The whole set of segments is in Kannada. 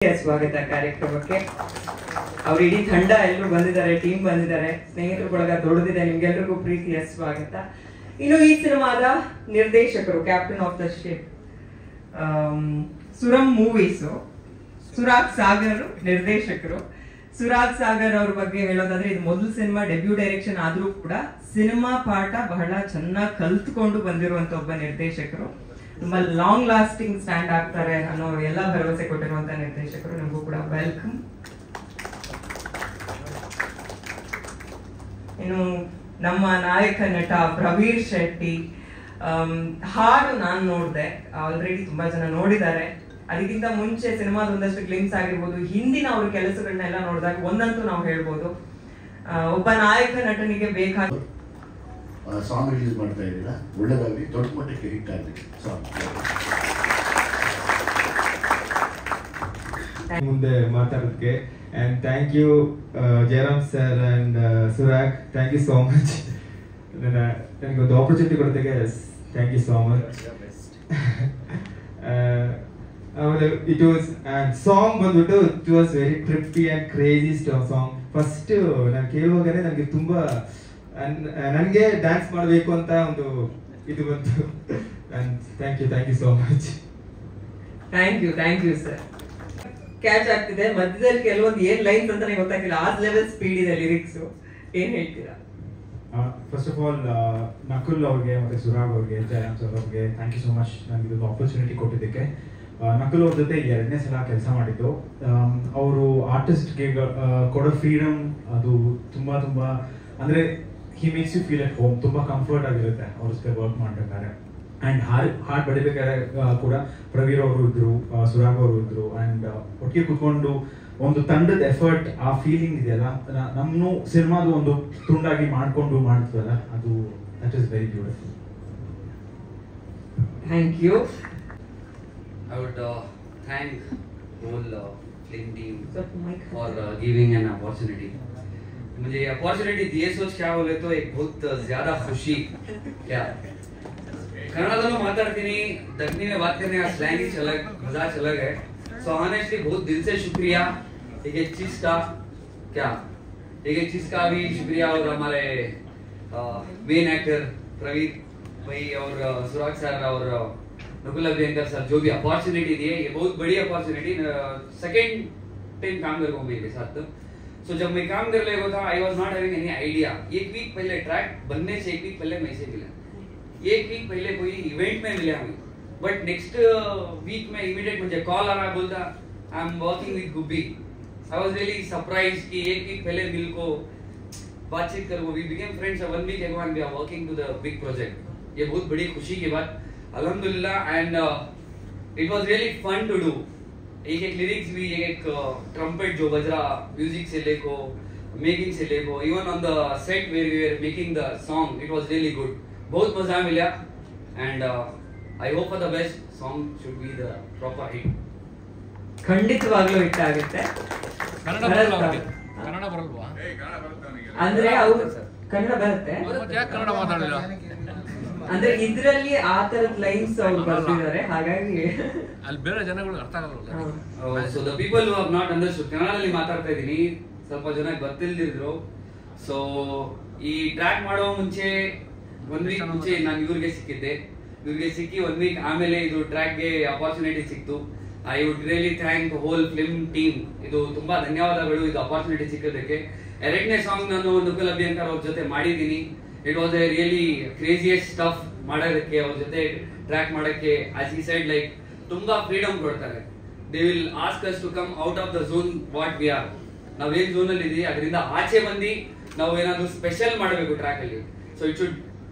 ಸ್ವಾಗತ ಕಾರ್ಯಕ್ರಮಕ್ಕೆ. ಅವ್ರ ಇಡೀ ತಂಡ ಎಲ್ಲರೂ ಬಂದಿದ್ದಾರೆ, ಟೀಮ್ ಬಂದಿದ್ದಾರೆ, ಸ್ನೇಹಿತರು ಬಳಗ ದೊಡ್ಡದಿದೆ. ನಿಮ್ಗೆಲ್ರಿಗೂ ಪ್ರೀತಿಯ ಸ್ವಾಗತ. ಇನ್ನು ಈ ಸಿನಿಮಾದ ನಿರ್ದೇಶಕರು captain of the ship Suram movies Surag Sagar ನಿರ್ದೇಶಕರು. ಸುರಾಗ್ ಸಾಗರ್ ಅವ್ರ ಬಗ್ಗೆ ಹೇಳೋದಾದ್ರೆ ಇದು ಮೊದಲ ಸಿನಿಮಾ, ಡೆಬ್ಯೂ ಡೈರೆಕ್ಷನ್ ಆದ್ರೂ ಕೂಡ ಸಿನಿಮಾ ಪಾಠ ಬಹಳ ಚೆನ್ನಾಗಿ ಕಲ್ತ್ಕೊಂಡು ಬಂದಿರುವಂತ ಒಬ್ಬ ನಿರ್ದೇಶಕರು. ತುಂಬಾ ಲಾಂಗ್ ಲಾಸ್ಟಿಂಗ್ ಸ್ಟ್ಯಾಂಡ್ ಆಗ್ತಾರೆ ಅನ್ನೋ ಎಲ್ಲ ಭರವಸೆ ಕೊಟ್ಟಿರುವಂತ ನಿರ್ದೇಶಕರು. ನಮಗೂ ಕೂಡ ವೆಲ್ಕಮ್. ಇನ್ನು ನಮ್ಮ ನಾಯಕ ನಟ ಪ್ರವೀರ್ ಶೆಟ್ಟಿ, ಹಾಡು ನಾನು ನೋಡಿದೆ, ಆಲ್ರೆಡಿ ತುಂಬಾ ಜನ ನೋಡಿದ್ದಾರೆ. ಅದಕ್ಕಿಂತ ಮುಂಚೆ ಸಿನಿಮಾದ ಒಂದಷ್ಟು ಗ್ಲಿಮ್ಸ್ ಆಗಿರ್ಬೋದು, ಹಿಂದಿನ ಅವ್ರ ಕೆಲಸಗಳನ್ನೆಲ್ಲ ನೋಡಿದಾಗ ಒಂದಂತೂ ನಾವು ಹೇಳ್ಬೋದು, ಒಬ್ಬ ನಾಯಕ ನಟನಿಗೆ ಬೇಕಾದ ಸಾಂಗ್ ರಿಲೀಸ್ ಮಾಡ್ತಾ ಇದ್ದೀರಾ, ಒಳ್ಳೆದಾಗಲಿ, ದೊಡ್ಡ ಮಟ್ಟಕ್ಕೆ ಹಿಟ್ ಆಗಲಿ ಸಾಂಗ್. ಮುಂದೆ ಮಾತಾಡೋದಕ್ಕೆ and thank you Jairam sir and Surag, thank you so much. ನನಗೆ ಒಂದು ಆಪರ್ಚುನಿಟಿ ಕೊಡೋದಕ್ಕೆ thank you so much. ಆಮೇಲೆ ಇಟ್ ವಾಸ್ ಸಾಂಗ್ ಬಂದ್ಬಿಟ್ಟು it was very trippy and crazy song. First ನಾನು ಕೇಳುವಾಗಲೇ ನನಗೆ ತುಂಬ ನನಗೆ ಡ್ಯಾನ್ಸ್ ಮಾಡಬೇಕು ಅಂತ ಒಂದು ಇದು ಬಂತು. Thank you so much. Thank you sir. Catch ಆಗ್ತಿದೆ ಮಧ್ಯದಲ್ಲಿ ಕೆಲವೊಂದು ಏನ್ ಲೈನ್ಸ್ ಅಂತಾನೆ ಗೊತ್ತಾಗಿಲ್ಲ, ಆ ಲೆವೆಲ್ ಸ್ಪೀಡ್ ಇದೆ ಲಿರಿಕ್ಸ್. ಏನ್ ಹೇಳ್ತೀರಾ? ಫಸ್ಟ್ ಆಫ್ ಆಲ್ ನಕುಲ್ ಅವ್ರಿಗೆ ಮತ್ತೆ ಸುರಾಗ್ ಅವ್ರಿಗೆ, ಜಯರಾಮ್ ಸರ್ ಅವ್ರಿಗೆ ಥ್ಯಾಂಕ್ ಯು ಸೋ ಮಚ್ ನನಗೆ ಇದೊಂದು ಆಪರ್ಚುನಿಟಿ ಕೊಟ್ಟಿದ್ದಕ್ಕೆ. ನಕುಲ್ ಅವ್ರ ಜೊತೆ 2ನೇ ಸಲ ಕೆಲಸ ಮಾಡಿದ್ದು. ಅವರು ಆರ್ಟಿಸ್ಟ್ಗೆ ಕೊಡೋ ಫ್ರೀಡಮ್ ಅದು ತುಂಬ ಅಂದರೆ he makes you feel at home. ತುಂಬ ಕಂಫರ್ಟ್ ಆಗಿರುತ್ತೆ ಅವ್ರ ಜೊತೆ ವರ್ಕ್ ಮಾಡಬೇಕಾದ್ರೆ. ಆ್ಯಂಡ್ ಹಾಡು ಬಡಿಬೇಕಾದ್ರೆ ಕೂಡ ಪ್ರವೀರ್ ಅವರು ಇದ್ರು, ಸುರಾಗ್ ಅವರು ಇದ್ರು. ಆ್ಯಂಡ್ ಒಟ್ಟಿಗೆ ಕೂತ್ಕೊಂಡು ಒಂದು ತಂಡದ ಎಫರ್ಟ್, ಆ ಫೀಲಿಂಗ್ ಇದೆಯಲ್ಲ, ನಮ್ಮನ್ನು ಸಿನಿಮಾದ ಒಂದು ತುಂಡಾಗಿ ಮಾಡ್ಕೊಂಡು ಮಾಡ್ತೀವಲ್ಲ, ಅದು that is very beautiful. Thank you. I would thank whole film team for giving an opportunity. मुझे ये opportunity दिए सोच क्या बोले तो एक बहुत ज़्यादा खुशी. क्या कन्नड़दಲ್ಲೂ ಮಾತಾಡ್ತೀನಿ, दक्षिणी में बात करने का स्लैंग ही अलग, मजाज अलग है. So honestly बहुत दिल से शुक्रिया एक चीज का. क्या एक चीज का भी शुक्रिया और हमारे मेन एक्टर प्रवीर भाई और सुराग सर और नकुल अभियंकर सर जो भी अपॉर्चुनिटी दिए, ये बहुत बड़ी अपॉर्चुनिटी. सेकेंड टाइम काम कर रहा हूँ मेरे साथ. सो जब मैं काम कर रहा था, I was not having any idea. एक वीक पहले ट्रैक बनने से एक वीक पहले मैं से मिला, एक वीक पहले कोई इवेंट में मिला हमें. बट नेक्स्ट वीक में इमीडिएट मुझे कॉल आ रहा, बोलता I am working with Gubbi. I was really surprise कि एक वीक पहले मिल को बातचीत कर वो we became friends. 1 week ago and we are working to the big project. ये बहुत बड़ी खुशी की बात अल्हम्दुलिल्लाह. And it was really fun to do. एक लिरिक्स भी, एक ट्रम्पेट जो बज रहा, म्यूजिक से लेको मेकिंग से लेको, even on the set where we were making the song, it was really good. बहुत मजा मिला. And I hope for the best. Song should be the proper hit. ಖಂಡಿತವಾಗ್ಲೂ ಹಿಟ್ ಆಗುತ್ತೆ. ಕನ್ನಡ ಬರಲ್ವಾ? ಅಂದ್ರೆ ಅವ್ರು ಕನ್ನಡ ಬರುತ್ತೆ, ಯಾಕೆ ಕನ್ನಡ ಮಾತಾಡಲಿಲ್ಲ? ಅಂದ್ರೆ ಇದ್ರಲ್ಲಿ ಆ ತರದ ಲೈನ್ಸ್ ಅವ್ರು ಬರ್ತಿದ್ದಾರೆ, ಹಾಗಾಗಿ ಅಲ್ಲಿ ಬೇರೆ ಜನಗಳು ಅರ್ಥ ಆಗಲ್ಲ. So the people who have not understood, ಕನ್ನಡದಲ್ಲಿ ಮಾತಾಡ್ತಾ ಇದ್ದೀನಿ, ಸ್ವಲ್ಪ ಜನ ಗೊತ್ತಿಲ್ದಿದ್ರು. ಸೊ ಈ ಟ್ರ್ಯಾಕ್ ಮಾಡೋ ಮುಂಚೆ 1 ವೀಕ್ ಮುಂಚೆ ನಾನು ಇವ್ರಿಗೆ ಸಿಕ್ಕಿ 1 ವೀಕ್ ಆಮೇಲೆ ಇದು ಟ್ರ್ಯಾಕ್ಗೆ ಅಪಾರ್ಚುನಿಟಿ ಸಿಕ್ತು. I would really thank hole film team. ಇದು ತುಂಬಾ ಧನ್ಯವಾದಗಳು ಇದು ಅಪಾರ್ಚುನಿಟಿ ಸಿಕ್ಕೋದಕ್ಕೆ. 2ನೇ ಸಾಂಗ್ ನಾನು ನಕುಲ್ ಅಭಿಯಂಕರ್ ಅವ್ರ ಜೊತೆ ಮಾಡಿದ್ದೀನಿ. It was a really craziest stuff ಮಾಡೋದಕ್ಕೆ, ಅವ್ರ ಜೊತೆ ಟ್ರ್ಯಾಕ್ ಮಾಡೋಕ್ಕೆ. ಆಸ್ ಈ ಸೈಡ್ ಲೈಕ್ ತುಂಬಾ ಫ್ರೀಡಮ್ ಕೊಡ್ತಾರೆ. They will ask us to come out of the zone what we are. ನಾವೇನ್ ಝೋನ್ ಅಲ್ಲಿ ಇದೀವಿ ಅದರಿಂದ ಆಚೆ ಬಂದು ನಾವು ಏನಾದ್ರು ಸ್ಪೆಷಲ್ ಮಾಡಬೇಕು ಟ್ರ್ಯಾಕ್ ಅಲ್ಲಿ. So it should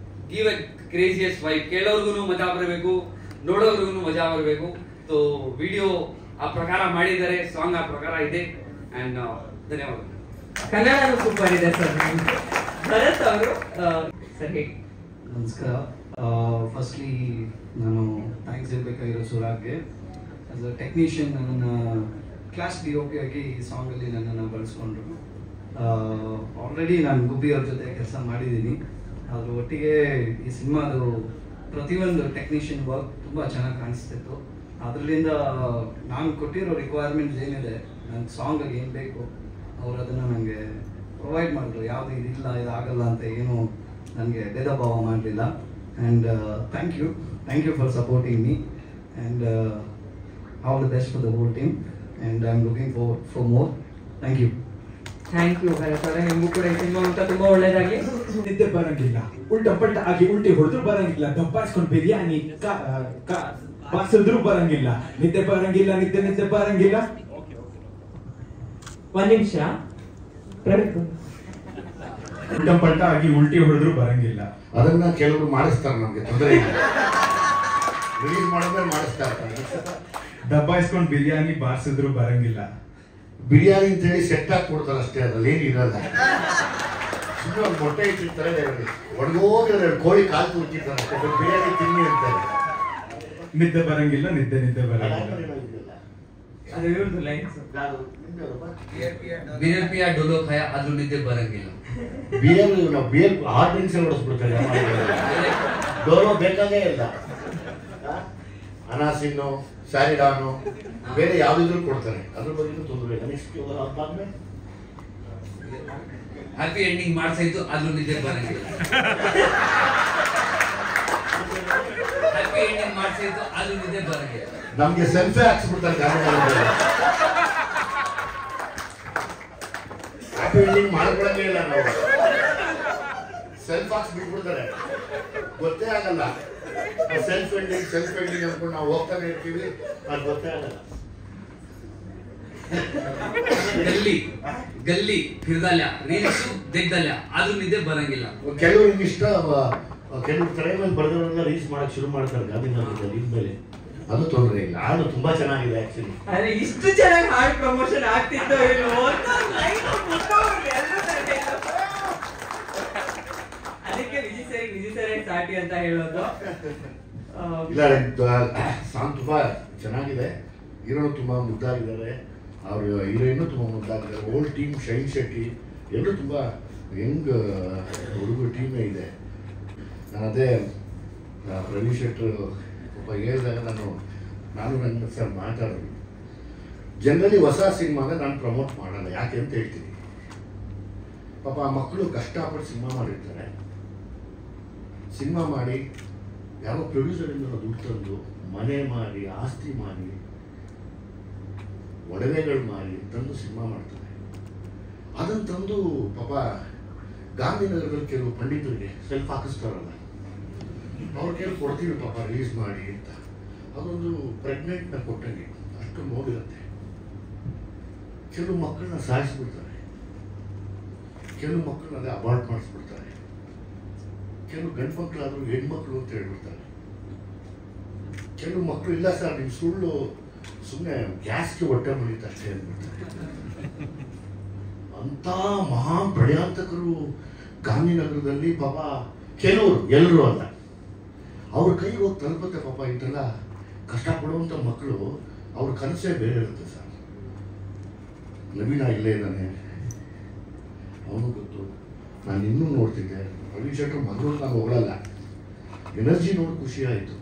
give a craziest vibe. ಕೇಳೋರ್ಗು ಮಜಾ ಬರಬೇಕು, ನೋಡೋರ್ಗು ಮಜಾ ಬರಬೇಕು. ಸೊ ವಿಡಿಯೋ ಆ ಪ್ರಕಾರ ಮಾಡಿದ್ದಾರೆ, ಸಾಂಗ್ ಆ ಪ್ರಕಾರ ಇದೆ. ಅಂಡ್ ಧನ್ಯವಾದ. ಕನ್ನಡ ಸೂಪರ್ ಇದೆ ಸರ್. ಭರತ್ ಅವರು ಸರ್ ಹೇಳಿ. ನಮಸ್ಕಾರ. ಫಸ್ಟ್ಲಿ ನಾನು ಥ್ಯಾಂಕ್ಸ್ ಹೇಳ್ಬೇಕಾಗಿರೋ ಸುರಾಗ್ಗೆ. ಆಸ್ ಅ ಟೆಕ್ನಿಷಿಯನ್ ನನ್ನನ್ನು ಕ್ಲಾಸ್ DOP ಆಗಿ ಈ ಸಾಂಗಲ್ಲಿ ನನ್ನನ್ನು ಬಳಸ್ಕೊಂಡ್ರು. ಆಲ್ರೆಡಿ ನಾನು ಗುಬ್ಬಿ ಅವ್ರ ಜೊತೆ ಕೆಲಸ ಮಾಡಿದ್ದೀನಿ. ಅದ್ರ ಒಟ್ಟಿಗೆ ಈ ಸಿನಿಮಾದು ಪ್ರತಿಯೊಂದು ಟೆಕ್ನಿಷಿಯನ್ ವರ್ಕ್ ತುಂಬ ಚೆನ್ನಾಗಿ ಕಾಣಿಸ್ತಿತ್ತು. ಅದರಿಂದ ನಾನು ಕೊಟ್ಟಿರೋ ರಿಕ್ವೈರ್ಮೆಂಟ್ಸ್ ಏನಿದೆ ನನಗೆ ಸಾಂಗಾಗಿ ಏನು ಬೇಕು ಅವ್ರು ಅದನ್ನು ನನಗೆ ಪ್ರೊವೈಡ್ ಮಾಡಿದ್ರು. ಯಾವುದು ಇದಿಲ್ಲ ಇದಾಗಲ್ಲ ಅಂತ ಏನು ನನಗೆ ಭೇದ ಭಾವ ಮಾಡಲಿಲ್ಲ. And thank you for supporting me and all the best for the whole team and I am looking for more. Thank you. Thank you Bharath ಅವರೇ, ನಿಮಗೂ ಕೂಡ ಈ ಸಿನಿಮಾ ಊಟ ತುಂಬಾ ಒಳ್ಳೇದಾಗಲಿ. ನಿದ್ದೆ ಬರಂಗಿಲ್ಲ, ಉಲ್ಟಾ ಪಲ್ಟಾ ಆಗಿ ಉಲ್ಟಿ ಹೊಡೆದ್ರು ಬರಂಗಿಲ್ಲ, ದಬ್ಬಾಯಿಸ್ಕೊಂಡು ಬಿರಿಯಾನಿ ಬಾರಿಸಿದ್ರು ಬರಂಗಿಲ್ಲ, ನಿದ್ದೆ ಬರಂಗಿಲ್ಲ, ನಿದ್ದೆ ಬರಂಗಿಲ್ಲ. ಒಂದ್ ನಿಮಿಷ, ಉಲ್ಟಾ ಪಲ್ಟಾ ಆಗಿ ಉಲ್ಟಿ ಹೊಡೆದ್ರು ಬರಂಗಿಲ್ಲ. ಅದನ್ನ ಕೆಲವರು ಮಾಡಿಸ್ತಾರೆ, ನಮ್ಗೆ ತೊಂದರೆ ಇಲ್ಲ. ರಿಲೀಸ್ ಮಾಡಿದ್ರೆ ಮಾಡಿಸ್ತಾರೆ. ದಬ್ಬಾಯಿಸ್ಕೊಂಡು ಬಿರಿಯಾನಿ ಬಾರಿಸಿದ್ರು ಬರಂಗಿಲ್ಲ. ಬಿರಿಯಾನಿ ಅಂತೇಳಿ ಸೆಟ್ ಹಾಕಿ ಕೊಡ್ತಾರೆ ಅಷ್ಟೇ, ಅದ್ರಲ್ಲಿ ಏನಿರಲ್ಲ. ಸುಮ್ಮನೆ ಒಂದು ಮೊಟ್ಟೆ ಇಟ್ಟಿರ್ತಾರೆ, ಒಣಗೋಗಿರೋ ಕೋಳಿ ಕಾಲು ತುರ್ಕಿರ್ತಾರೆ ಅಷ್ಟೇ, ಬಿರಿಯಾನಿ ತಿನ್ನಿ ಅಂತಾರೆ. ನಿದ್ದೆ ಬರಂಗಿಲ್ಲ, ನಿದ್ದೆ ಬರಂಗಿಲ್ಲ. ಅದು ಇವ್ರದ್ದು ಲೈನ್ಸ್. ಬಿಯರ್ ಪಿಯ ಡೋಲೋ ಖಾಯ ಆದ್ರೂ ನಿದ್ದೆ ಬರಂಗಿಲ್ಲ. ಬಿಯರ್ ಹಾರ್ಡ್ ಡ್ರಿಂಕ್ಸ್ ಹೊಡಿಸ್ಬಿಡ್ತಾರೆ. ಡೋಲೋ ಬೇಕಾಗೇ ಇಲ್ಲ. ಅನಾಸಿನ್ನು, ಸ್ಯಾರಿಡಾನು, ಬೇರೆ ಯಾವ್ದಿದ್ರು ಕೊಡ್ತಾರೆ, ಅದ್ರ ಬಗ್ಗೆ ತೊಂದರೆ ಇಲ್ಲ. ನೆಕ್ಸ್ಟ್ ಅದಾದ್ಮೇಲೆ ಹ್ಯಾಪಿ ಎಂಡಿಂಗ್ ಮಾಡ್ಸಾಯ್ತು ಆದ್ರೂ ನಿದ್ದೆ ಬರಂಗಿಲ್ಲ. ಹ್ಯಾಪಿ ಎಂಡಿಂಗ್ ಮಾಡ್ಸಾಯ್ತು ಆದ್ರೂ ನಿದ್ದೆ ಬರಂಗಿಲ್ಲ. ನಮ್ಗೆ ಸೆಲ್ಫಿ ಹಾಕ್ಸ್ಬಿಡ್ತಾರೆ. ಹ್ಯಾಪಿ ಎಂಡಿಂಗ್ ಮಾಡ್ಕೊಳಂಗೇ ಇಲ್ಲ, ನಾವು ಸೆಲ್ಫ್ ಹಾಕ್ಸ್ ಬಿಟ್ಬಿಡ್ತಾರೆ, ಗೊತ್ತೇ ಆಗಲ್ಲ. ಸೆಲ್ಫ್ ಎಂಡಿಂಗ್ ಅನ್ಕೊಂಡು ನಾವು ಹೋಗ್ತಾನೆ ಇರ್ತೀವಿ, ಅದು ಗೊತ್ತೇ ಆಗಲ್ಲ. ಗಲ್ಲಿ ಫಿರ್ದಲ್ಯ ರೀಲ್ಸು ದಿಗ್ದಲ್ಯ ಆದ್ರೂ ನಿದ್ದೆ ಬರಂಗಿಲ್ಲ. ಕೆಲವ್ರಿಗೆ ಇಷ್ಟ, ಕೆಲವು ಟೈಮಲ್ಲಿ ಬರೆದವರೆಲ್ಲ ರೀಲ್ಸ್ ಮಾಡಕ್ ಶುರು ಮಾಡ್ತಾರೆ ಗಾಂಧಿನಗರದಲ್ಲಿ. ಇನ್ಮೇಲೆ ಅದು ತೊಂದರೆ ಇಲ್ಲ, ಹಾಡು ತುಂಬಾ ಚೆನ್ನಾಗಿದೆ ಆಕ್ಚುಲಿ. ಅರೆ ಇಷ್ಟು ಚೆನ್ನಾಗಿ ಹಾಡು ಪ್ರಮೋಷನ್ ಆಗ್ತಿದ್ದೋ ಇಲ್ವೋ ಅಂತ ಅದಕ್ಕೆ ವಿಜಯ್ ಸರ್ ಸಾಟಿ ಅಂತ ಹೇಳೋದು. ಇಲ್ಲ, ಸಾಂಗ್ ತುಂಬಾ ಚೆನ್ನಾಗಿದೆ, ಹೀರೋನು ತುಂಬಾ ಮುದ್ದಾಗಿದ್ದಾರೆ, ಅವ್ರ ಹೀರೋಯಿನ್ನು ತುಂಬಾ ಮುದ್ದಾಗಿದ್ದಾರೆ. ಓಲ್ಡ್ ಟೀಮ್, ಶೈನ್ ಶೆಟ್ಟಿ ಎಲ್ಲರೂ ತುಂಬಾ ಯಂಗ್ ಹುಡುಗರು ಟೀಮೇ ಇದೆ. ನಾನು ಅದೇ ರವಿ ಶೆಟ್ಟರು ಪಾಪ ಹೇಳಿದಾಗ ನಾನು ನನ್ನ ಸರ್ ಮಾತಾಡೋದು, ಜನರಲಿ ಹೊಸ ಸಿನಿಮಾನ ನಾನು ಪ್ರಮೋಟ್ ಮಾಡಲ್ಲ. ಯಾಕೆ ಅಂತ ಹೇಳ್ತೀನಿ, ಪಾಪ ಆ ಮಕ್ಕಳು ಕಷ್ಟಪಟ್ಟು ಸಿನಿಮಾ ಮಾಡಿರ್ತಾರೆ. ಸಿನಿಮಾ ಮಾಡಿ ಯಾವ ಪ್ರೊಡ್ಯೂಸರಿಂದ ದುಡ್ಡು ತಂದು ಮನೆ ಮಾರಿ, ಆಸ್ತಿ ಮಾರಿ, ಒಡವೆಗಳು ಮಾರಿ ತಂದು ಸಿನಿಮಾ ಮಾಡ್ತಾರೆ. ಅದನ್ನು ತಂದು ಪಾಪ ಗಾಂಧಿನಗರದಲ್ಲಿ ಕೆಲವು ಪಂಡಿತರಿಗೆ ಸೆಲ್ಫ್ ಹಾಕಿಸ್ತಾರಲ್ಲ, ಅವ್ರ ಕೇಳಿ ಕೊಡ್ತೀವಿ ಪಾಪ ರಿಲೀಸ್ ಮಾಡಿ ಅಂತ. ಅದೊಂದು ಪ್ರೆಗ್ನೆಂಟ್ನ ಕೊಟ್ಟಂಗೆ ಅಷ್ಟು ನೋಡಿರುತ್ತೆ. ಕೆಲವು ಮಕ್ಕಳನ್ನ ಸಾಯಿಸ್ಬಿಡ್ತಾರೆ, ಕೆಲವು ಮಕ್ಕಳನ್ನ ಅಬಾರ್ಟ್ ಮಾಡಿಸ್ಬಿಡ್ತಾರೆ, ಕೆಲವು ಗಂಡು ಮಕ್ಕಳಾದರೂ ಹೆಣ್ಮಕ್ಳು ಅಂತ ಹೇಳ್ಬಿಡ್ತಾರೆ. ಕೆಲವು ಮಕ್ಕಳು ಇಲ್ಲ ಸರ್ ನಿಮ್ಮ ಸುಳ್ಳು, ಸುಮ್ಮನೆ ಗ್ಯಾಸ್ಗೆ ಹೊಟ್ಟೆ ಮುಗಿಯುತ್ತೆ ಅಷ್ಟೇ ಅಂದ್ಬಿಡ್ತಾರೆ. ಅಂತ ಮಹಾ ಪ್ರಯಾತಕರು ಗಾಂಧಿನಗರದಲ್ಲಿ ಪಾಪ ಕೆಲವರು, ಎಲ್ಲರೂ ಅಲ್ಲ, ಅವ್ರ ಕೈಗೆ ಹೋಗಿ ತಲುಪುತ್ತೆ ಪಾಪ. ಇಂತೆಲ್ಲ ಕಷ್ಟಪಡುವಂಥ ಮಕ್ಕಳು, ಅವ್ರ ಕನಸೇ ಬೇರೆ ಇರುತ್ತೆ ಸರ್. ನವೀನ ಇಲ್ಲೇ ಇದ್ದಾನೆ, ಅವನು ಗೊತ್ತು, ನಾನು ಇನ್ನೂ ನೋಡ್ತಿದ್ದೆ. ರವಿ ಶೆಟ್ಟರು ಮಗಳು ನಾನು ಹೋಗಲ್ಲ, ಎನರ್ಜಿ ನೋಡಿ ಖುಷಿ ಆಯಿತು.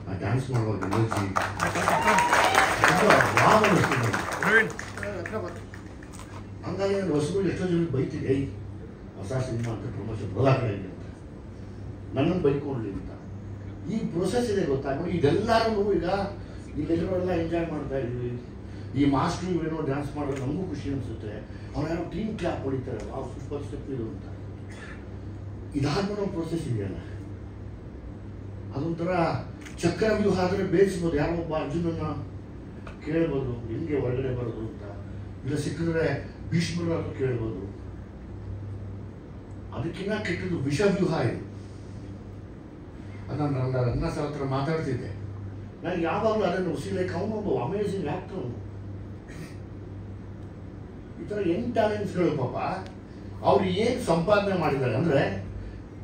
ಆ ಡ್ಯಾನ್ಸ್ ಮಾಡುವಾಗ ಎನರ್ಜಿ ಹಂಗಾಗಿ ನಾನು ಹೊಸಗಳು ಎಷ್ಟೋ ಜನ ಬೈತಿದ್ದೆ, ಹೊಸ ಸಿನಿಮಾ ಅಂತ ಪ್ರಮೋಷನ್ ಹೋದಾಕಡೆ ಅಂತ ನನ್ನನ್ನು ಬೈಕೊಂಡ್ಲಿ ಅಂತ. ಈ ಪ್ರೊಸೆಸ್ ಇದೆ ಗೊತ್ತಾ ನೋಡಿ. ಇದೆಲ್ಲರೂ ಈಗ ಇಲ್ಲೆಲ್ಲರೆಲ್ಲ ಎಂಜಾಯ್ ಮಾಡ್ತಾ ಇದ್ವಿ. ಈ ಮಾಸ್ಟ್ರು ಇವೇನೋ ಡ್ಯಾನ್ಸ್ ಮಾಡೋದು ನಮಗೂ ಖುಷಿ ಅನಿಸುತ್ತೆ. ಅವ್ರು ಯಾರೋ ಟೀಮ್ ಕ್ಲಾಪ್ ಹೊಡಿತಾರೆ, ಆ ಸೂಪರ್ ಸ್ಟೆಪ್ ಇದು ಅಂತ. ಇದಾದ್ಮೇಲೆ ಒಂದು ಪ್ರೊಸೆಸ್ ಇದೆಯಲ್ಲ, ಅದೊಂಥರ ಚಕ್ರವ್ಯೂಹ ಆದರೆ ಬೇಯಿಸ್ಬೋದು. ಯಾರೋ ಒಬ್ಬ ಅರ್ಜುನನ್ನ ಕೇಳ್ಬೋದು ಹೆಂಗೆ ಹೊರಗಡೆ ಬರೋದು ಅಂತ, ಇಲ್ಲ ಸಿಕ್ಕಿದ್ರೆ ಭೀಷ್ಮರಾದ್ರು ಕೇಳ್ಬೋದು. ಅದಕ್ಕಿಂತ ಕೆಟ್ಟದ್ದು ವಿಷವ್ಯೂಹ ಇದು. ಅದು ನಾನು ರಂಗನಾಥ್ ಸರ್ ಹತ್ರ ಮಾತಾಡ್ತಿದ್ದೆ. ನಾನು ಯಾವಾಗಲೂ ಅದನ್ನು ಲೈಕ್ ಅವನೊಬ್ಬ ಅಮೇಝಿಂಗ್ ಆಕ್ಟರ್. ಈ ಥರ ಯಂಗ್ ಟ್ಯಾಲೆಂಟ್ಸ್ಗಳು ಪಾಪ ಅವ್ರು ಏನು ಸಂಪಾದನೆ ಮಾಡಿದ್ದಾರೆ ಅಂದರೆ,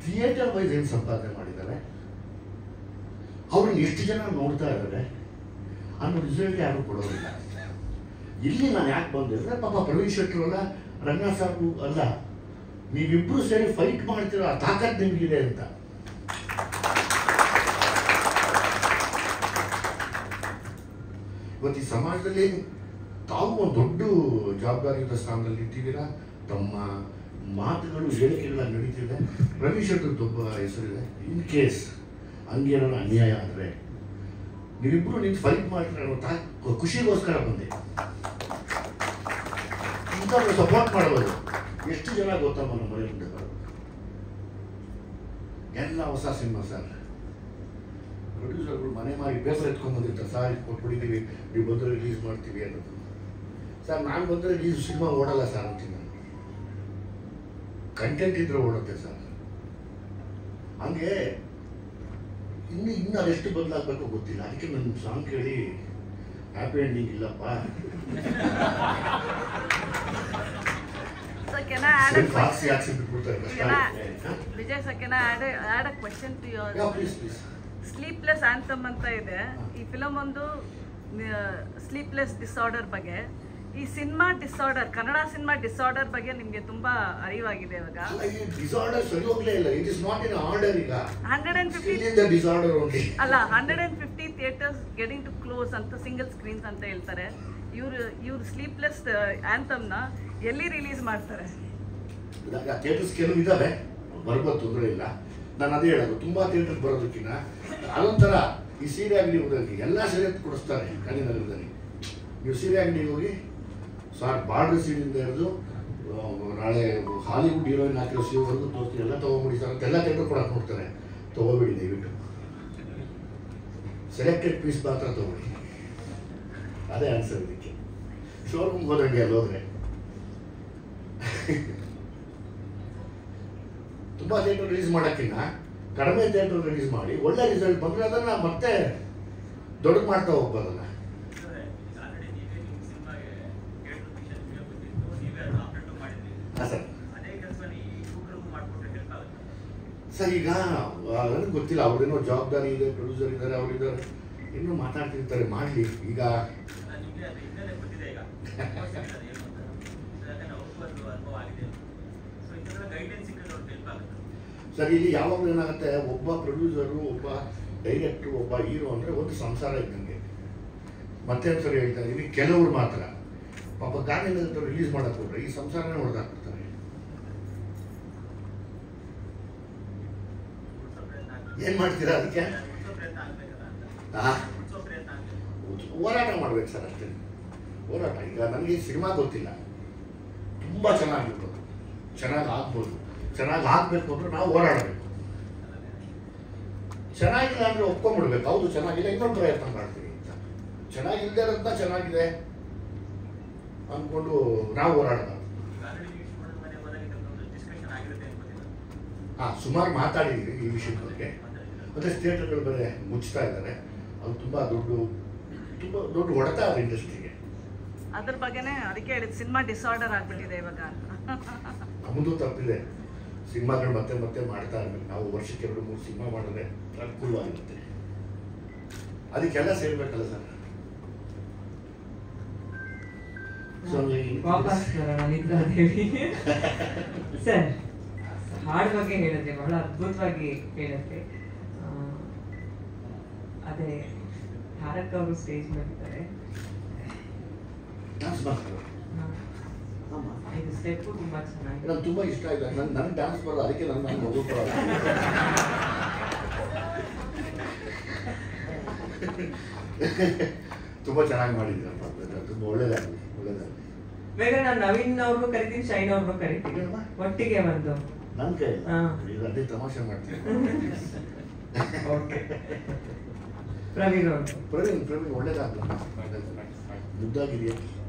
ಥಿಯೇಟರ್ ವೈಸ್ ಏನು ಸಂಪಾದನೆ ಮಾಡಿದ್ದಾರೆ, ಅವ್ರನ್ನ ಎಷ್ಟು ಜನ ನೋಡ್ತಾ ಇದ್ದಾರೆ ಅನ್ನೋ ರಿಸಲ್ಟ್ ಯಾರು ಕೊಡೋದಿಲ್ಲ. ಇಲ್ಲಿ ನಾನು ಯಾಕೆ ಬಂದೆ ಅಂದರೆ, ಪಾಪ ಪ್ರವೀಣ್ ಶೆಟ್ಟರು ಅಲ್ಲ, ರಂಗನಾಥ್ ಸಾರು ಅಲ್ಲ, ನೀವಿಬ್ಬರು ಸೇರಿ ಫೈಟ್ ಮಾಡ್ತಿರೋ ಆ ತಾಕತ್ ನಿಮಗಿದೆ ಅಂತ. ಇವತ್ತು ಈ ಸಮಾಜದಲ್ಲಿ ತಾವು ಒಂದು ದೊಡ್ಡ ಜವಾಬ್ದಾರಿಯುತ ಸ್ಥಾನದಲ್ಲಿ ಇಟ್ಟಿದ್ದೀರಾ. ತಮ್ಮ ಮಾತುಗಳು ಹೇಳಿಕೆಗಳ ನಡೀತಿದೆ. ರವಿ ಶೆಟ್ಟರ್ ತುಂಬ ಹೆಸರಿದೆ. ಇನ್ ಕೇಸ್ ಹಂಗೇನೋ ಅನ್ಯಾಯ ಆದರೆ ನೀವಿಬ್ಬರು ನಿಂತು ಫೈಟ್ ಮಾಡ್ತಾರೆ ಅನ್ನೋ ಖುಷಿಗೋಸ್ಕರ ಬಂದೆ. ಇಂಥವ್ರು ಸಪೋರ್ಟ್ ಮಾಡ್ಬೋದು. ಎಷ್ಟು ಜನ ಗೊತ್ತಮ್ಮ ನಮ್ಮ ಮನೆ ಮುಂದೆ ಬರೋದು ಎಲ್ಲ ಹೊಸ ಸಿನಿಮಾ ಸರ್. ಪ್ರೊಡ್ಯೂಸರ್ಗಳು ಮನೆ ಮಾರಿ ಬೇಸರ ಎತ್ಕೊಂಡ್ಬಂದಿರ್ತಾರೆ. ಸರ್ ಇದು ಕೊಟ್ಬಿಟ್ಟಿದ್ದೀವಿ, ನೀವು ಬಂದರೆ ರಿಲೀಸ್ ಮಾಡ್ತೀವಿ ಅನ್ನೋದು. ಸರ್ ನಾನು ಬಂದರೆ ರಿಲೀಸ್ ಸಿನಿಮಾ ಓಡಲ್ಲ ಸರ್ ಅಂತೀನಿ. ನಾನು ಕಂಟೆಂಟ್ ಇದ್ರೆ ಓಡುತ್ತೆ ಸರ್. ಹಂಗೆ ಇನ್ನು ಅದೆಷ್ಟು ಬದಲಾಗಬೇಕು ಗೊತ್ತಿಲ್ಲ. ಅದಕ್ಕೆ ನನ್ನ ಸಾಂಗ್ ಕೇಳಿ ಹ್ಯಾಪಿ ಎಂಡಿಂಗ್ ಇಲ್ಲಪ್ಪ. So can I add a question? Vijay sir, can I add a question to your? Yeah, please. Sleepless Anthem ಅಂತ ಇದೆ. ಈ ಫಿಲಮ್ ಒಂದು ಸ್ಲೀಪ್ಲೆಸ್ ಡಿಸಾರ್ಡರ್ ಬಗ್ಗೆ. ಈ cinema disorder, Kannada cinema disorder ಬಗ್ಗೆ ನಿಮಗೆ ತುಂಬಾ ಅರಿವಾಗಿದೆ ಇವಾಗ. ಡಿಸಾರ್ಡರ್ ಸರಿ ಹೋಗ್ಲೇ ಇಲ್ಲ. It is not in order. ಈಗ 150 ಡಿಸಾರ್ಡರ್ ಓನ್ಲಿ ಅಲ್ಲ, 150 ಥಿಯೇಟರ್ಸ್ ಗೆಟಿಂಗ್ ಟು ಕ್ಲೋಸ್ ಅಂತ, ಸಿಂಗಲ್ ಸ್ಕ್ರೀನ್ಸ್ ಅಂತ ಹೇಳ್ತಾರೆ. ಇವ್ರು ಸ್ಲೀಪ್ಲೆಸ್ ಆಂಥಮ್ನ ಎಲ್ಲಿ ರಿಲೀಸ್ ಮಾಡ್ತಾರೆ? ಥಿಯೇಟರ್ಸ್ ಕೆಲವು ಇದ್ದಾವೆ, ಬರ್ಬೋದು, ತೊಂದರೆ ಇಲ್ಲ. ನಾನು ಅದೇ ಹೇಳೋದು, ತುಂಬ ಥಿಯೇಟರ್ಗೆ ಬರೋದಕ್ಕಿಂತ ಅದೊಂಥರ ಈ ಸೀರೆ ಅಂಗಡಿ ಹೋಗೋದಕ್ಕೆ ಎಲ್ಲ ಸೀರೆ ಕೊಡಿಸ್ತಾರೆ ಗಾಂಧಿನಗರದಲ್ಲಿ. ನೀವು ಸೀರೆ ಅಂಗಡಿಗೆ ಹೋಗಿ ಸಾರ್ ಬಾರ್ಡರ್ ಸೀರೆಯಿಂದ ಹಿಡಿದು ನಾಳೆ ಹಾಲಿವುಡ್ ಹೀರೋಯಿನ್ ಹಾಕಿರೋ ಸೀರೆವರೆಗೂ ತೋರಿಸ್ತೀವಿ, ಎಲ್ಲ ತೊಗೊಂಬಿಡಿ ಸರ್ ಅಂತ ಎಲ್ಲ ಥಿಯೇಟರ್ ಕೊಡಕ್ಕೆ ನೋಡ್ತಾರೆ. ತೊಗೋಬೇಡಿ ದಯವಿಟ್ಟು, ಸೆಲೆಕ್ಟೆಡ್ ಪೀಸ್ ಮಾತ್ರ ತೊಗೊಳ್ಳಿ. ಅದೇ ಆನ್ಸರ್ ಇದಕ್ಕೆ. ಶೋರೂಮ್ಗೆ ಹೋದಂಗೆ ಅಲ್ಲಿ ಹೋದರೆ ತುಂಬ ಥಿಯೇಟರ್ ರಿಲೀಸ್ ಮಾಡೋಕ್ಕಿಂತ ಕಡಿಮೆ ಥಿಯೇಟರ್ ರಿಲೀಸ್ ಮಾಡಿ ಒಳ್ಳೆ ರಿಸಲ್ಟ್ ಬಂದರೆ ಅದನ್ನು ಮತ್ತೆ ದೊಡ್ಡದು ಮಾಡ್ತಾ ಹೋಗ್ಬೋದಲ್ಲ. ಹಾಂ ಸರ್, ಈಗ ನನಗೆ ಗೊತ್ತಿಲ್ಲ, ಅವ್ರೇನೋ ಜವಾಬ್ದಾರಿ ಇದೆ, ಪ್ರೊಡ್ಯೂಸರ್ ಇದ್ದಾರೆ, ಅವರಿದ್ದಾರೆ, ಇನ್ನೂ ಮಾತಾಡ್ತಿರ್ತಾರೆ, ಮಾಡಲಿ. ಈಗ ಸರ್ ಇಲ್ಲಿ ಯಾವಾಗಲೂ ಏನಾಗುತ್ತೆ, ಒಬ್ಬ ಪ್ರೊಡ್ಯೂಸರು, ಒಬ್ಬ ಡೈರೆಕ್ಟ್ರು, ಒಬ್ಬ ಹೀರೋ ಅಂದರೆ ಒಂದು ಸಂಸಾರ ಇದ್ದಂಗೆ. ಮತ್ತೆ ಒಂದ್ಸರಿ ಹೇಳ್ತಾ ಇದ್ದೀನಿ, ಕೆಲವರು ಮಾತ್ರ ಪಾಪ ಗಾಂಧಿನಗರ ರಿಲೀಸ್ ಮಾಡಕ್ಕೆ ಹೋದ್ರೆ ಈ ಸಂಸಾರನೇ ಹೊಡೆದಾಕ್ಬಿಡ್ತಾರೆ. ಏನು ಮಾಡ್ತೀರಾ ಅದಕ್ಕೆ? ಹೋರಾಟ ಮಾಡ್ಬೇಕು ಸರ್, ಅಷ್ಟೇ ಹೋರಾಟ. ಈಗ ನನಗೆ ಸಿನಿಮಾ ಗೊತ್ತಿಲ್ಲ, ತುಂಬ ಚೆನ್ನಾಗಿರ್ಬೋದು, ಚೆನ್ನಾಗಿ ಆಗ್ಬೋದು. ಚೆನ್ನಾಗಿ ಆಗಬೇಕು ಅಂದ್ರೆ ನಾವು ಹೋರಾಡಬೇಕು. ಚೆನ್ನಾಗಿಲ್ಲ ಅಂದರೆ ಒಪ್ಕೊಂಡ್ಬಿಡ್ಬೇಕು, ಹೌದು ಚೆನ್ನಾಗಿಲ್ಲ, ಇನ್ನೊಂದು ಪ್ರಯತ್ನ ಮಾಡ್ತೀವಿ ಅಂತ. ಚೆನ್ನಾಗಿಲ್ಲದೆ ಇರೋದನ್ನ ಚೆನ್ನಾಗಿದೆ ಅಂದ್ಕೊಂಡು ನಾವು ಹೋರಾಡೋದು. ಹಾಂ, ಸುಮಾರು ಮಾತಾಡಿದ್ದೀವಿ ಈ ವಿಷಯದ ಬಗ್ಗೆ. ಮತ್ತು ಥಿಯೇಟರ್ಗಳು ಬೇರೆ ಮುಚ್ತಾ ಇದ್ದಾರೆ. ಅದು ತುಂಬ ದೊಡ್ಡ ಹೊಡೆತ ಅದು ಇಂಡಸ್ಟ್ರಿಗೆ. ಅದ್ರ ಬಗ್ಗೆನೇ ಅದಕ್ಕೆ ಹೇಳಿದ್ದು, ಸಿನಿಮಾ ಡಿಸಾರ್ಡರ್ ಆಗ್ಬಿಟ್ಟಿದೆ ಇವಾಗ. ನಮ್ಮದು ತಪ್ಪಿದೆ. ಸಿನಿಮಾಗಳು ಮತ್ತೆ ಮತ್ತೆ ಮಾಡ್ತಾ ಇರ್ಬೇಕು. ನಾವು ವರ್ಷಕ್ಕೆ 2-3 ಸಿನಿಮಾ ಮಾಡಿದ್ರೆ ಅನುಕೂಲವಾಗಿರುತ್ತೆ. ಅದಕ್ಕೆಲ್ಲ ಸೇರ್ಬೇಕಲ್ಲ ಸರ್. ವಾಪಸ್ ಬರೋಣ ನಿದ್ರಾದೇವಿ ಸರ್. ಹಾಡ್ ಬಗ್ಗೆ ಹೇಳಿದ್ರೆ ಬಹಳ ಅದ್ಭುತವಾಗಿ ಹೇಳಿದ್ರೆ. ಅದೇ ತಾರಕ್ ಅವರು ಸ್ಟೇಜ್ ಮಾಡಿದ್ದಾರೆ, ಇದು ಸ್ಟೆಪ್ಪು ತುಂಬಾ ಚೆನ್ನಾಗಿದೆ. ನಂಗೆ ತುಂಬ ಇಷ್ಟ ಆಯ್ತು. ನನಗೆ ಡ್ಯಾನ್ಸ್ ಬರೋದು, ಅದಕ್ಕೆ ನನ್ನ ಮಗು ಬರೋದು. ತುಂಬ ಚೆನ್ನಾಗಿ ಮಾಡಿದ್ದೀರಪ್ಪ, ತುಂಬ ಒಳ್ಳೇದಾಗಲಿ. ಬೇಕಾದ್ರೆ ನಾನು ನವೀನ್ ಅವ್ರನ್ನೂ ಕರಿತೀನಿ, ಶೈನ್ ಅವ್ರನ್ನೂ ಕರಿತೀನಿ, ಒಟ್ಟಿಗೆ ಒಂದು ನನ್ನ ಕೈ ಅದೇ ತಮಾಷೆ ಮಾಡ್ತೀನಿ. ಪ್ರವೀಣ್ ಅವರು, ಪ್ರವೀಣ್ ಒಳ್ಳೇದಾಗಲ್ಲ, ಮುದ್ದಾಗಿದೆಯಾ,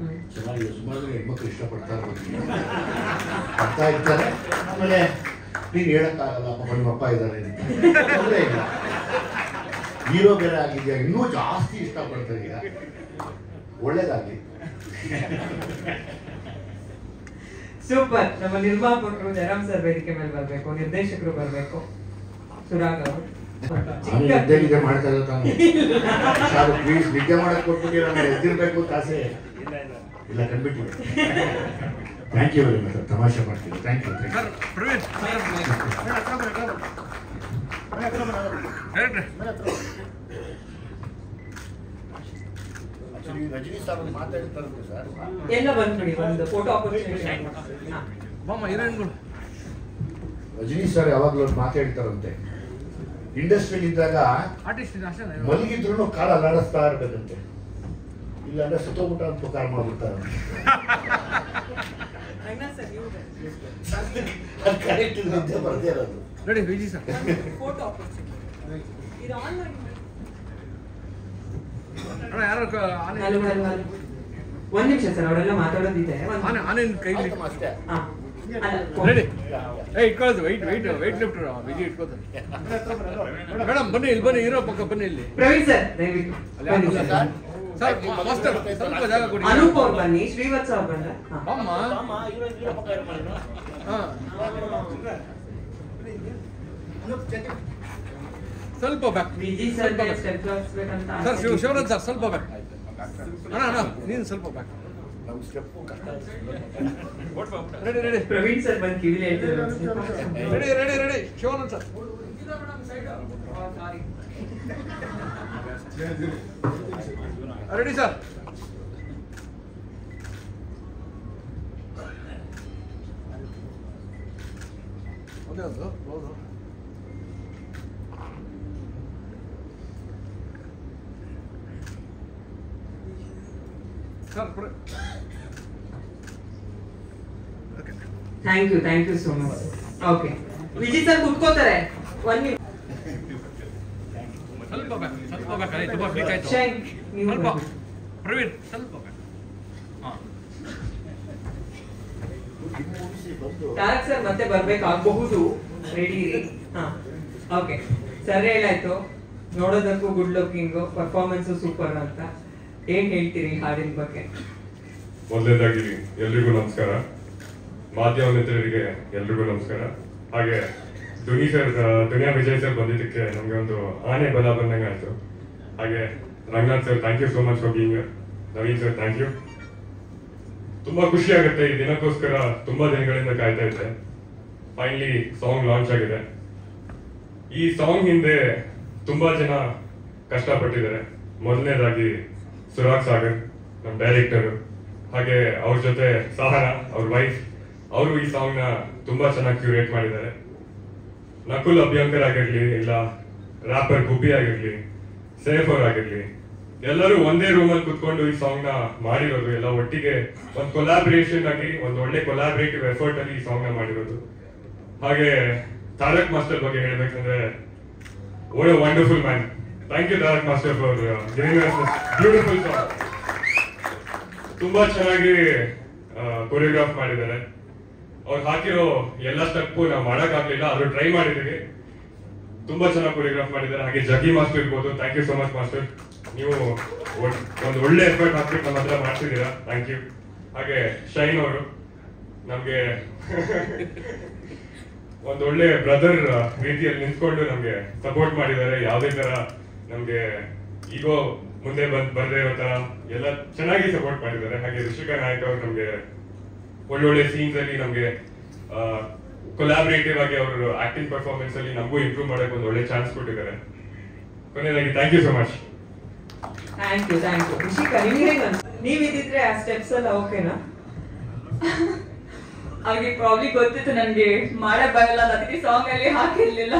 ಚೆನ್ನಾಗಿದೆ. ಸುಮಾರು ಹೆಣ್ಮಕ್ಳು ಇಷ್ಟಪಡ್ತಾರೆ, ಬರ್ತಾ ಇರ್ತಾರೆ. ಆಮೇಲೆ ನೀನು ಹೇಳಕ್ಕಾಗಲ್ಲ, ಪಾಪ ನಿಮ್ಮಪ್ಪ ಇದ್ದಾರೆ, ತೊಂದರೆ ಇಲ್ಲ. ಹೀರೋ ಬೇರೆ ಆಗಿದೆಯಾ, ಇನ್ನೂ ಜಾಸ್ತಿ ಇಷ್ಟಪಡ್ತಾರೆ. ಈಗ ಒಳ್ಳೇದಾಗಲಿ. ಸೂಪರ್. ನಮ್ಮ ನಿರ್ಮಾಪಕರು ಜಯರಾಮ್ ಸರ್ ವೇದಿಕೆ ಮೇಲೆ ಬರಬೇಕು, ನಿರ್ದೇಶಕರು ಬರಬೇಕು, ಸುರಾಗ್ ಅವರು. ನಿದ್ದೆ ಮಾಡ್ತಾ ಇರ್ತಾನೆ ಸರ್, ಪ್ಲೀಸ್ ನಿದ್ದೆ ಮಾಡಕ್ ಕೊಟ್ಬಿಟ್ಟಿರ, ಎದ್ದಿರ್ಬೇಕು ಅಂತ ಆಸೆ ಇಲ್ಲ, ಕಂಡ್ಬಿಟ್ಟಿದೆ. Thank you very much. ತಮಾಷೆ ಮಾಡ್ತೀನಿ. Thank you. ರಜನಿ ಸರ್ ಒಂದು ಮಾತಾಡ್ತಾರಂತೆ ಸರ್. ಎಲ್ಲ ಬಂದ್ಬಿಡಿ, ಒಂದು ಫೋಟೋ ಆಪರ್ಚುನಿಟಿ. ರಜನಿ ಸರ್ ಯಾವಾಗಲೂ ಒಂದು ಮಾತಾಡ್ತಾರಂತೆ, ಇಂಡಸ್ಟ್ರಿಯಲ್ಲಿ ಇದ್ದಾಗ ಮಲಗಿದ್ರು ಕಾರ್ ಅಲ್ಲಾಡಿಸ್ತಾ ಇರ್ಬೇಕಂತೆ, ಇಲ್ಲಾಂದ್ರೆ ಸುತ್ತೋಗ್ಬಿಟ್ಟ ಅಂತ ಕಾರ್ ಮಾಡ್ಬಿಡ್ತಾರಂತೆ. ಅದು ಕರೆಕ್ಟ್ ನಿದ್ದೆ ಬರ್ದೇ ಇರೋದು. ಫೋಟೋ ಆಪರ್ಚುನಿಟಿ ಇದು ಆನ್ಲೈನ್. ಒಂದ್ ನಿಮಿಷ ಸರ್, ಅವರೆಲ್ಲ ಮಾತಾಡೋದಿದೆ. ಅಷ್ಟೇ. ಇಟ್ಕೊಳ್ಳೋದು ವೈಟ್ ಲಿಫ್ಟ್ ವಿಜಿ ಇಟ್ಕೋತಾರೆ. ಮೇಡಮ್ ಬನ್ನಿ, ಇಲ್ಲಿ ಬನ್ನಿ, ಇರೋ ಪಕ್ಕ ಬನ್ನಿ. ಇಲ್ಲಿ ಪ್ರವೀಣ್ ಸರ್ ದಯವಿಟ್ಟು ಸರ್, ಮಾಸ್ಟರ್ ಸ್ವಲ್ಪ ಜಾಗ ಕೊಡಿ. ಅನೂಪ್ ಅವ್ರು ಬನ್ನಿ, ಶ್ರೀವತ್ಸ ಅವ್ರು ಬಂದ. ಸ್ವಲ್ಪ ಬ್ಯಾಕ್ ವಿಜಿ ಸರ್ ಸ್ಟೆಪ್ ತೋರಿಸ್ಬೇಕಂತ. ಸರ್, ಶಿವರಾಜ್ ಸರ್ ಸ್ವಲ್ಪ ಬ್ಯಾಕ್. ಅಣ್ಣ ನೀನು ಸ್ವಲ್ಪ ಬ್ಯಾಕ್. ರೆಡಿ. ಪ್ರವೀಣ್ ಸರ್ ಬಂದು ಕಿವಿಲಿ ಹೇಳ್ತಿದ್ರು. Ready. Shivanand sir ready sir. Thank you so much. Okay, Vijay sir ಕುತ್ಕೋತಾರೆ. ಒಂದ್ ನಿಮಿಷ ಸ್ವಲ್ಪ ಬ್ಯಾಕ್ ಅಲ್ಲಿ ತುಂಬಾ ಬ್ರೇಕ್ ಆಯ್ತು. ಸ್ವಲ್ಪ ಪ್ರವೀಣ್ ಸ್ವಲ್ಪ ಬ್ಯಾಕ್. ತಾರಕ್ ಸರ್ ಮತ್ತೆ ಬರ್ಬೇಕಾಗಬಹುದು, ರೆಡಿ ಇರಿ. ಓಕೆ ಸರ್, ಹೇಳಾಯ್ತು ನೋಡೋದಕ್ಕೂ ಗುಡ್ ಲುಕಿಂಗು, ಪರ್ಫಾರ್ಮೆನ್ಸು ಸೂಪರ್ ಅಂತ. ಏನ್ ಹೇಳ್ತೀರಿ ಹಾಡಿನ ಬಗ್ಗೆ? ಮೊದಲನೇದಾಗಿ ಎಲ್ರಿಗೂ ನಮಸ್ಕಾರ, ಮಾಧ್ಯಮ ಮಿತ್ರರಿಗೆ ಎಲ್ರಿಗೂ ನಮಸ್ಕಾರ. ಹಾಗೆ ದುನಿಯಾ ವಿಜಯ್ ಸರ್ ಬಂದಿದ್ದಕ್ಕೆ ನಮ್ಗೆ ಒಂದು ಆನೆ ಬಲ ಬಂದಂಗೆ ಆಯ್ತು. ಹಾಗೆ Ranganath sir, thank you so much for being. Naveen sir, thank you. ತುಂಬಾ ಖುಷಿ ಆಗುತ್ತೆ, ಈ ದಿನಕ್ಕೋಸ್ಕರ ತುಂಬಾ ದಿನಗಳಿಂದ ಕಾಯ್ತಾ ಇದ್ದೆ. ಫೈನಲಿ ಸಾಂಗ್ ಲಾಂಚ್ ಆಗಿದೆ. ಈ ಸಾಂಗ್ ಹಿಂದೆ ತುಂಬಾ ಜನ ಕಷ್ಟಪಟ್ಟಿದ್ದಾರೆ. ಮೊದಲನೇದಾಗಿ ಸುರಾಗ್ ಸಾಗರ್, ನಮ್ಮ ಡೈರೆಕ್ಟರ್, ಹಾಗೆ ಅವ್ರ ಜೊತೆ ಸಹನಾ ಅವ್ರ ವೈಫ್, ಅವರು ಈ ಸಾಂಗ್ ನ ತುಂಬಾ ಚೆನ್ನಾಗಿ ಕ್ಯೂರೇಟ್ ಮಾಡಿದ್ದಾರೆ. ನಕುಲ್ ಅಭ್ಯಂಕರ್ ಆಗಿರ್ಲಿ, ಇಲ್ಲ ರ್ಯಾಪರ್ ಗುಬ್ಬಿ ಆಗಿರ್ಲಿ, ಸೇಫ್ ಅವ್ರ ಆಗಿರ್ಲಿ, ಎಲ್ಲರೂ ಒಂದೇ ರೂಮಲ್ಲಿ ಕುತ್ಕೊಂಡು ಈ ಸಾಂಗ್ ನ ಮಾಡಿರೋದು, ಎಲ್ಲ ಒಟ್ಟಿಗೆ ಒಂದು ಕೊಲಾಬ್ರೇಷನ್ ಆಗಿ ಒಂದು ಒಳ್ಳೆ ಕೊಲಾಬ್ರೇಟಿವ್ ಎಫರ್ಟ್ ಅಲ್ಲಿ ಈ ಸಾಂಗ್ ನ ಮಾಡಿರೋದು. ಹಾಗೆ ತಾರಕ್ ಮಾಸ್ಟರ್ ಬಗ್ಗೆ ಹೇಳ್ಬೇಕಂದ್ರೆ, what a wonderful man. Thank you Tarak master for giving us this beautiful song. ತುಂಬಾ ಚೆನ್ನಾಗಿ ಕೊರಿಯೋಗ್ರಾಫ್ ಮಾಡಿದ್ದಾರೆ. ಅವ್ರು ಹಾಕಿರೋ ಎಲ್ಲ ಸ್ಟೆಪ್ ನಾವು ಮಾಡಕ್ಕಾಗ್ಲಿಲ್ಲ, ಆದ್ರೂ ಟ್ರೈ ಮಾಡಿದೀವಿ. ತುಂಬಾ ಚೆನ್ನಾಗಿ ಕೊರಿಯೋಗ್ರಾಫ್ ಮಾಡಿದ್ದಾರೆ. ಹಾಗೆ ಜಗ್ಗಿ ಮಾಸ್ಟರ್ ಇರ್ಬೋದು, thank you so much master. ನೀವು ಒಂದು ಒಳ್ಳೆ ಎಫರ್ಟ್ ಹಾಕ್ಬಿಟ್ಟು ನಮ್ಮ ಹತ್ರ ಮಾಡ್ತಿದ್ದೀರಾ, ಥ್ಯಾಂಕ್ ಯು. ಹಾಗೆ ಶೈನ್ ಅವರು ನಮ್ಗೆ ಒಂದು ಒಳ್ಳೆ ಬ್ರದರ್ ರೀತಿಯಲ್ಲಿ ನಿಂತ್ಕೊಂಡು ನಮ್ಗೆ ಸಪೋರ್ಟ್ ಮಾಡಿದ್ದಾರೆ. ಯಾವುದೇ ತರ ನಮ್ಗೆ ಈಗೋ ಮುಂದೆ ಬರ್ದೇ ಇರೋ ತರ ಎಲ್ಲ ಚೆನ್ನಾಗಿ ಸಪೋರ್ಟ್ ಮಾಡಿದ್ದಾರೆ. ಹಾಗೆ ರಿಷಿಕಾ ನಾಯಕ್ ಅವರು ನಮ್ಗೆ ಒಳ್ಳೊಳ್ಳೆ ಸೀನ್ಸ್ ಅಲ್ಲಿ ನಮ್ಗೆ ಕೊಲಾಬರೇಟಿವ್ ಆಗಿ ಅವರು ಆಕ್ಟಿಂಗ್ ಪರ್ಫಾರ್ಮೆನ್ಸ್ ಅಲ್ಲಿ ನಮಗೂ ಇಂಪ್ರೂವ್ ಮಾಡಕ್ಕೆ ಒಂದು ಒಳ್ಳೆ ಚಾನ್ಸ್ ಕೊಟ್ಟಿದ್ದಾರೆ. ಕೊನೆಯದಾಗಿ thank you so much. Thank you. Rishika, ನೀವಿದ್ರೆ ಆ ಸ್ಟೆಪ್ಸ್ ಎಲ್ಲ ಓಕೆನಾ? ಹಾಗೆ ಪ್ರಾಬ್ಲಿ ಗೊತ್ತಿತ್ತು ನನಗೆ ಮಾಡಕ್ ಬರಲ್ಲ, ಅದಕ್ಕೆ ಸಾಂಗ್ ಅಲ್ಲಿ ಹಾಕಿರ್ಲಿಲ್ಲ.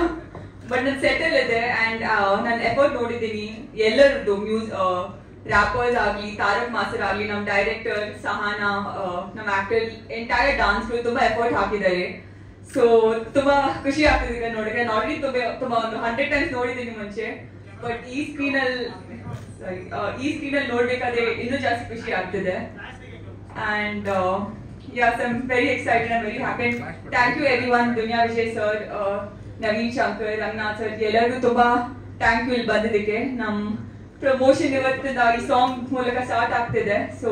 ಬಟ್ ನನ್ನ ಸೆಟಲ್ ಇದೆ ಅಂಡ್ ನಾನು ಎಫರ್ಟ್ ನೋಡಿದ್ದೀನಿ ಎಲ್ಲರದ್ದು. ರ್ಯಾಪರ್ಸ್ ಆಗ್ಲಿ, ತಾರಕ್ ಮಾಸ್ಟರ್ ಆಗ್ಲಿ, ನಮ್ಮ ಡೈರೆಕ್ಟರ್ ಸಹನಾ, ನಮ್ಮ ಆಕ್ಟರ್, ಎಂಟೈರ್ ಡಾನ್ಸ್ ತುಂಬಾ ಎಫರ್ಟ್ ಹಾಕಿದ್ದಾರೆ. ಸೊ ತುಂಬಾ ಖುಷಿ ಆಗ್ತಿದೆ ನೋಡಿದ್ರೆ. ನಾನು ಆಲ್ರೆಡಿ ತುಂಬಾ ಒಂದು 100 ಟೈಮ್ಸ್ ನೋಡಿದ್ದೀನಿ ಮುಂಚೆ, ಬಟ್ ಈ ಸ್ಕ್ರೀನ್ ಅಲ್ಲಿ ನೋಡ್ಬೇಕಾದ್ರೆ ಇನ್ನೂ ಜಾಸ್ತಿ ಖುಷಿ ಆಗ್ತಿದೆ. And yes, I'm very excited, I'm very happy. Thank you everyone, Dunya Vijay sir, Naveen Shankar, Rangnath sir, ಎಲ್ಲರಿಗೂ ತುಂಬಾ ಥ್ಯಾಂಕ್ ಯು ಇಲ್ಲಿ ಬಂದಿದ್ದಕ್ಕೆ. ನಮ್ಮ ಪ್ರಮೋಷನ್ ಇವತ್ತಿಂದ ಈ ಸಾಂಗ್ ಮೂಲಕ ಸ್ಟಾರ್ಟ್ ಆಗ್ತಿದೆ. So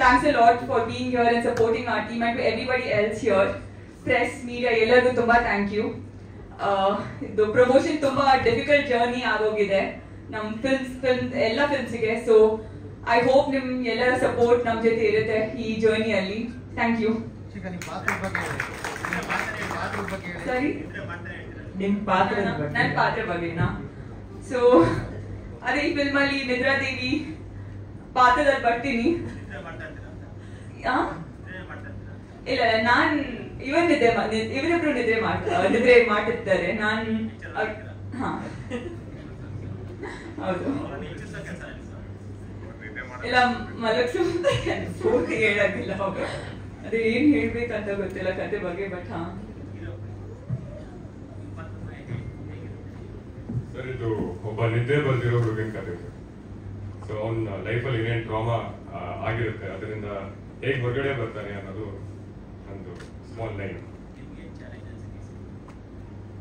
thanks a lot for being here and supporting our team and to everybody else here, press media ಎಲ್ಲರಿಗೂ ತುಂಬಾ ಥ್ಯಾಂಕ್ ಯು. ಇದು ಪ್ರಮೋಷನ್ ತುಂಬಾ ಡಿಫಿಕಲ್ಟ್ ಜರ್ನಿ ಆಗೋಗಿದೆ ನಮ್ಮ ಫಿಲ್ಮ್ ಎಲ್ಲ ಫಿಲ್ಮ್ಸ್ಗೆ. ಸೊ ಐ ಹೋಪ್ ನಿಮ್ ಎಲ್ಲರ ಸಪೋರ್ಟ್ ನಮ್ಮ ಜೊತೆ ಇರುತ್ತೆ ಈ ಜರ್ನಿಯಲ್ಲಿ. Thank you. ಸರಿ, ನಿಮ್ ಪಾತ್ರ ನನ್ನ ಪಾತ್ರ ಬಗ್ಗೆನಾ? ಸೊ ಅದೇ ಈ ಫಿಲ್ಮ್ ಅಲ್ಲಿ ನಿದ್ರಾದೇವಿ ಪಾತ್ರದಲ್ಲಿ ಬರ್ತೀನಿ. ಇಲ್ಲ ನಾನ್ ಇವರಿಬ್ರು ನಿದ್ರೆ ಮಾಡ್ತಿರ್ತಾರೆ. ನಾನ್ ಹೌದು ಇಲ್ಲ ಮಲಕ್ಷ ಪೂರ್ತಿ ಹೇಳಕ್ಕಿಲ್ಲ. ಅದೇ ಏನ್ ಹೇಳ್ಬೇಕಂತ ಗೊತ್ತಿಲ್ಲ ಕತೆ ಬಗ್ಗೆ. ಬಟ್ ಸರ್ ಇದು ಒಬ್ಬ ನಿದ್ದೆ ಬರ್ದಿರೋ ಹುಡುಗನ ಕತೆ ಸರ್. ಸೊ ಅವನ ಲೈಫಲ್ಲಿ ಏನೇನು ಟ್ರಾಮಾ ಆಗಿರುತ್ತೆ ಅದರಿಂದ ಹೇಗೆ ಹೊರಗಡೆ ಬರ್ತಾನೆ ಅನ್ನೋದು ಒಂದು ಸ್ಮಾಲ್ ಲೈನ್.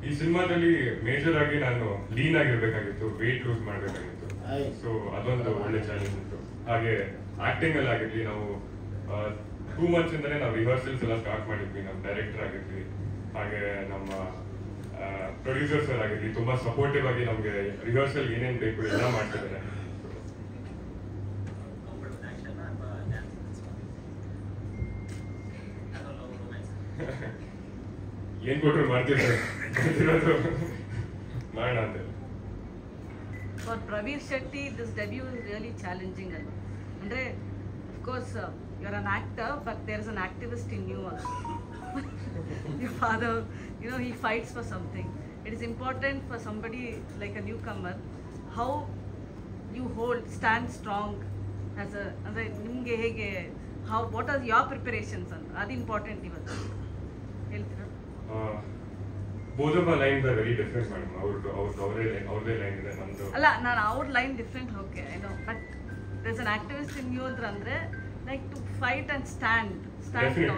ಈ ಸಿನಿಮಾದಲ್ಲಿ ಮೇಜರ್ ಆಗಿ ನಾನು ಲೀನ್ ಆಗಿರ್ಬೇಕಾಗಿತ್ತು, ವೇಟ್ ಲೂಸ್ ಮಾಡಬೇಕಾಗಿತ್ತು. ಸೊ ಅದೊಂದು ಒಳ್ಳೆ ಚಾಲೆಂಜ್ ಇತ್ತು. ಹಾಗೆ ಆಕ್ಟಿಂಗ್ ಅಲ್ಲಿ ಆಗಿರ್ಲಿ, ನಾವು 2 months ಇಂದಲೇ ನಾವು ರಿಹರ್ಸಲ್ಸ್ ಎಲ್ಲ ಸ್ಟಾರ್ಟ್ ಮಾಡಿದ್ವಿ. ನಮ್ಮ ಡೈರೆಕ್ಟರ್ ಆಗಿರ್ಲಿ, ಹಾಗೆ ನಮ್ಮ ಪ್ರೊಡ್ಯೂಸರ್ ಸರ್ ಆಗಿರ್ಲಿ ತುಂಬಾ ಸಪೋರ್ಟಿವ್ ಆಗಿ ನಮ್ಗೆ ರಿಹರ್ಸಲ್ ಏನೇನ್ ಬೇಕು ಎಲ್ಲ ಮಾಡ್ತಿದ್ದಾರೆ. ಏನ್ ಕೊಟ್ರು ಮಾಡ್ತಿರೋದು ಮಾಡೋಣ ಅಂತ. For Pravir Shetty, this debut is really challenging. Andre, of course, you are an actor, but there is an activist in you also. Your father, you know, he fights for something. It is important for somebody like a newcomer how you stand strong as a. Andre, nimge hege how what are your preparations and adi important ಇವತ್ತು ಹೇಳ್ತೀರಾ? both of our lines are very different, madam. ಅವ್ರದೇ ಲೈನ್ ಇದೆ, ನಮ್ದು ಅಲ್ಲ. ನಾನು ಅವ್ರ line different, okay I know, but there's an activist in you ಅಂದ್ರೆ like to fight and stand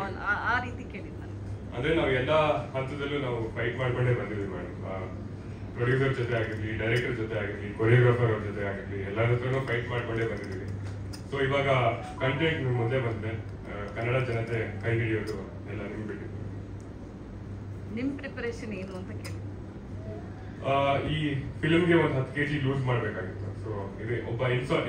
all ಆ ರೀತಿ ಕೇಳಿದ್ದು ನಾನು. ಅಂದ್ರೆ ನಾವು ಎಲ್ಲ ಹಂತದಲ್ಲೂ ನಾವು ಫೈಟ್ ಮಾಡ್ಕೊಂಡೇ ಬಂದಿದ್ವಿ ಮೇಡಮ್. ಪ್ರೊಡ್ಯೂಸರ್ ಜೊತೆ ಆಗಿರ್ಲಿ, ಡೈರೆಕ್ಟರ್ ಜೊತೆ ಆಗಿರ್ಲಿ, ಕೊರಿಯೋಗ್ರಾಫರ್ ಅವ್ರ ಜೊತೆ ಆಗಿರ್ಲಿ, ಎಲ್ಲರ ಹತ್ರನೂ ಫೈಟ್ ಮಾಡ್ಕೊಂಡೇ ಬಂದಿದ್ದೀವಿ. ಸೊ ಇವಾಗ ಕಂಟೆಂಟ್ ನಿಮ್ ಮುಂದೆ ಬಂದಿದೆ. ಕನ್ನಡ ಜನತೆ ಕೈ ಹಿಡಿಯೋದು ಎಲ್ಲ ನಿಮ್ಗೆ ಬಿಟ್ಟಿದ್ದು. ನಿಮ್ ಪ್ರಿಪರೇಷನ್ ಏನು ಅಂತ ಕೇಳಿ. ಈ ಫಿಲ್ಮ್ಗೆ ಒಂದು 10 kg ಲೂಸ್ ಮಾಡ್ಬೇಕಾಗಿತ್ತು. ಸೊ ಇದು ಒಬ್ಬ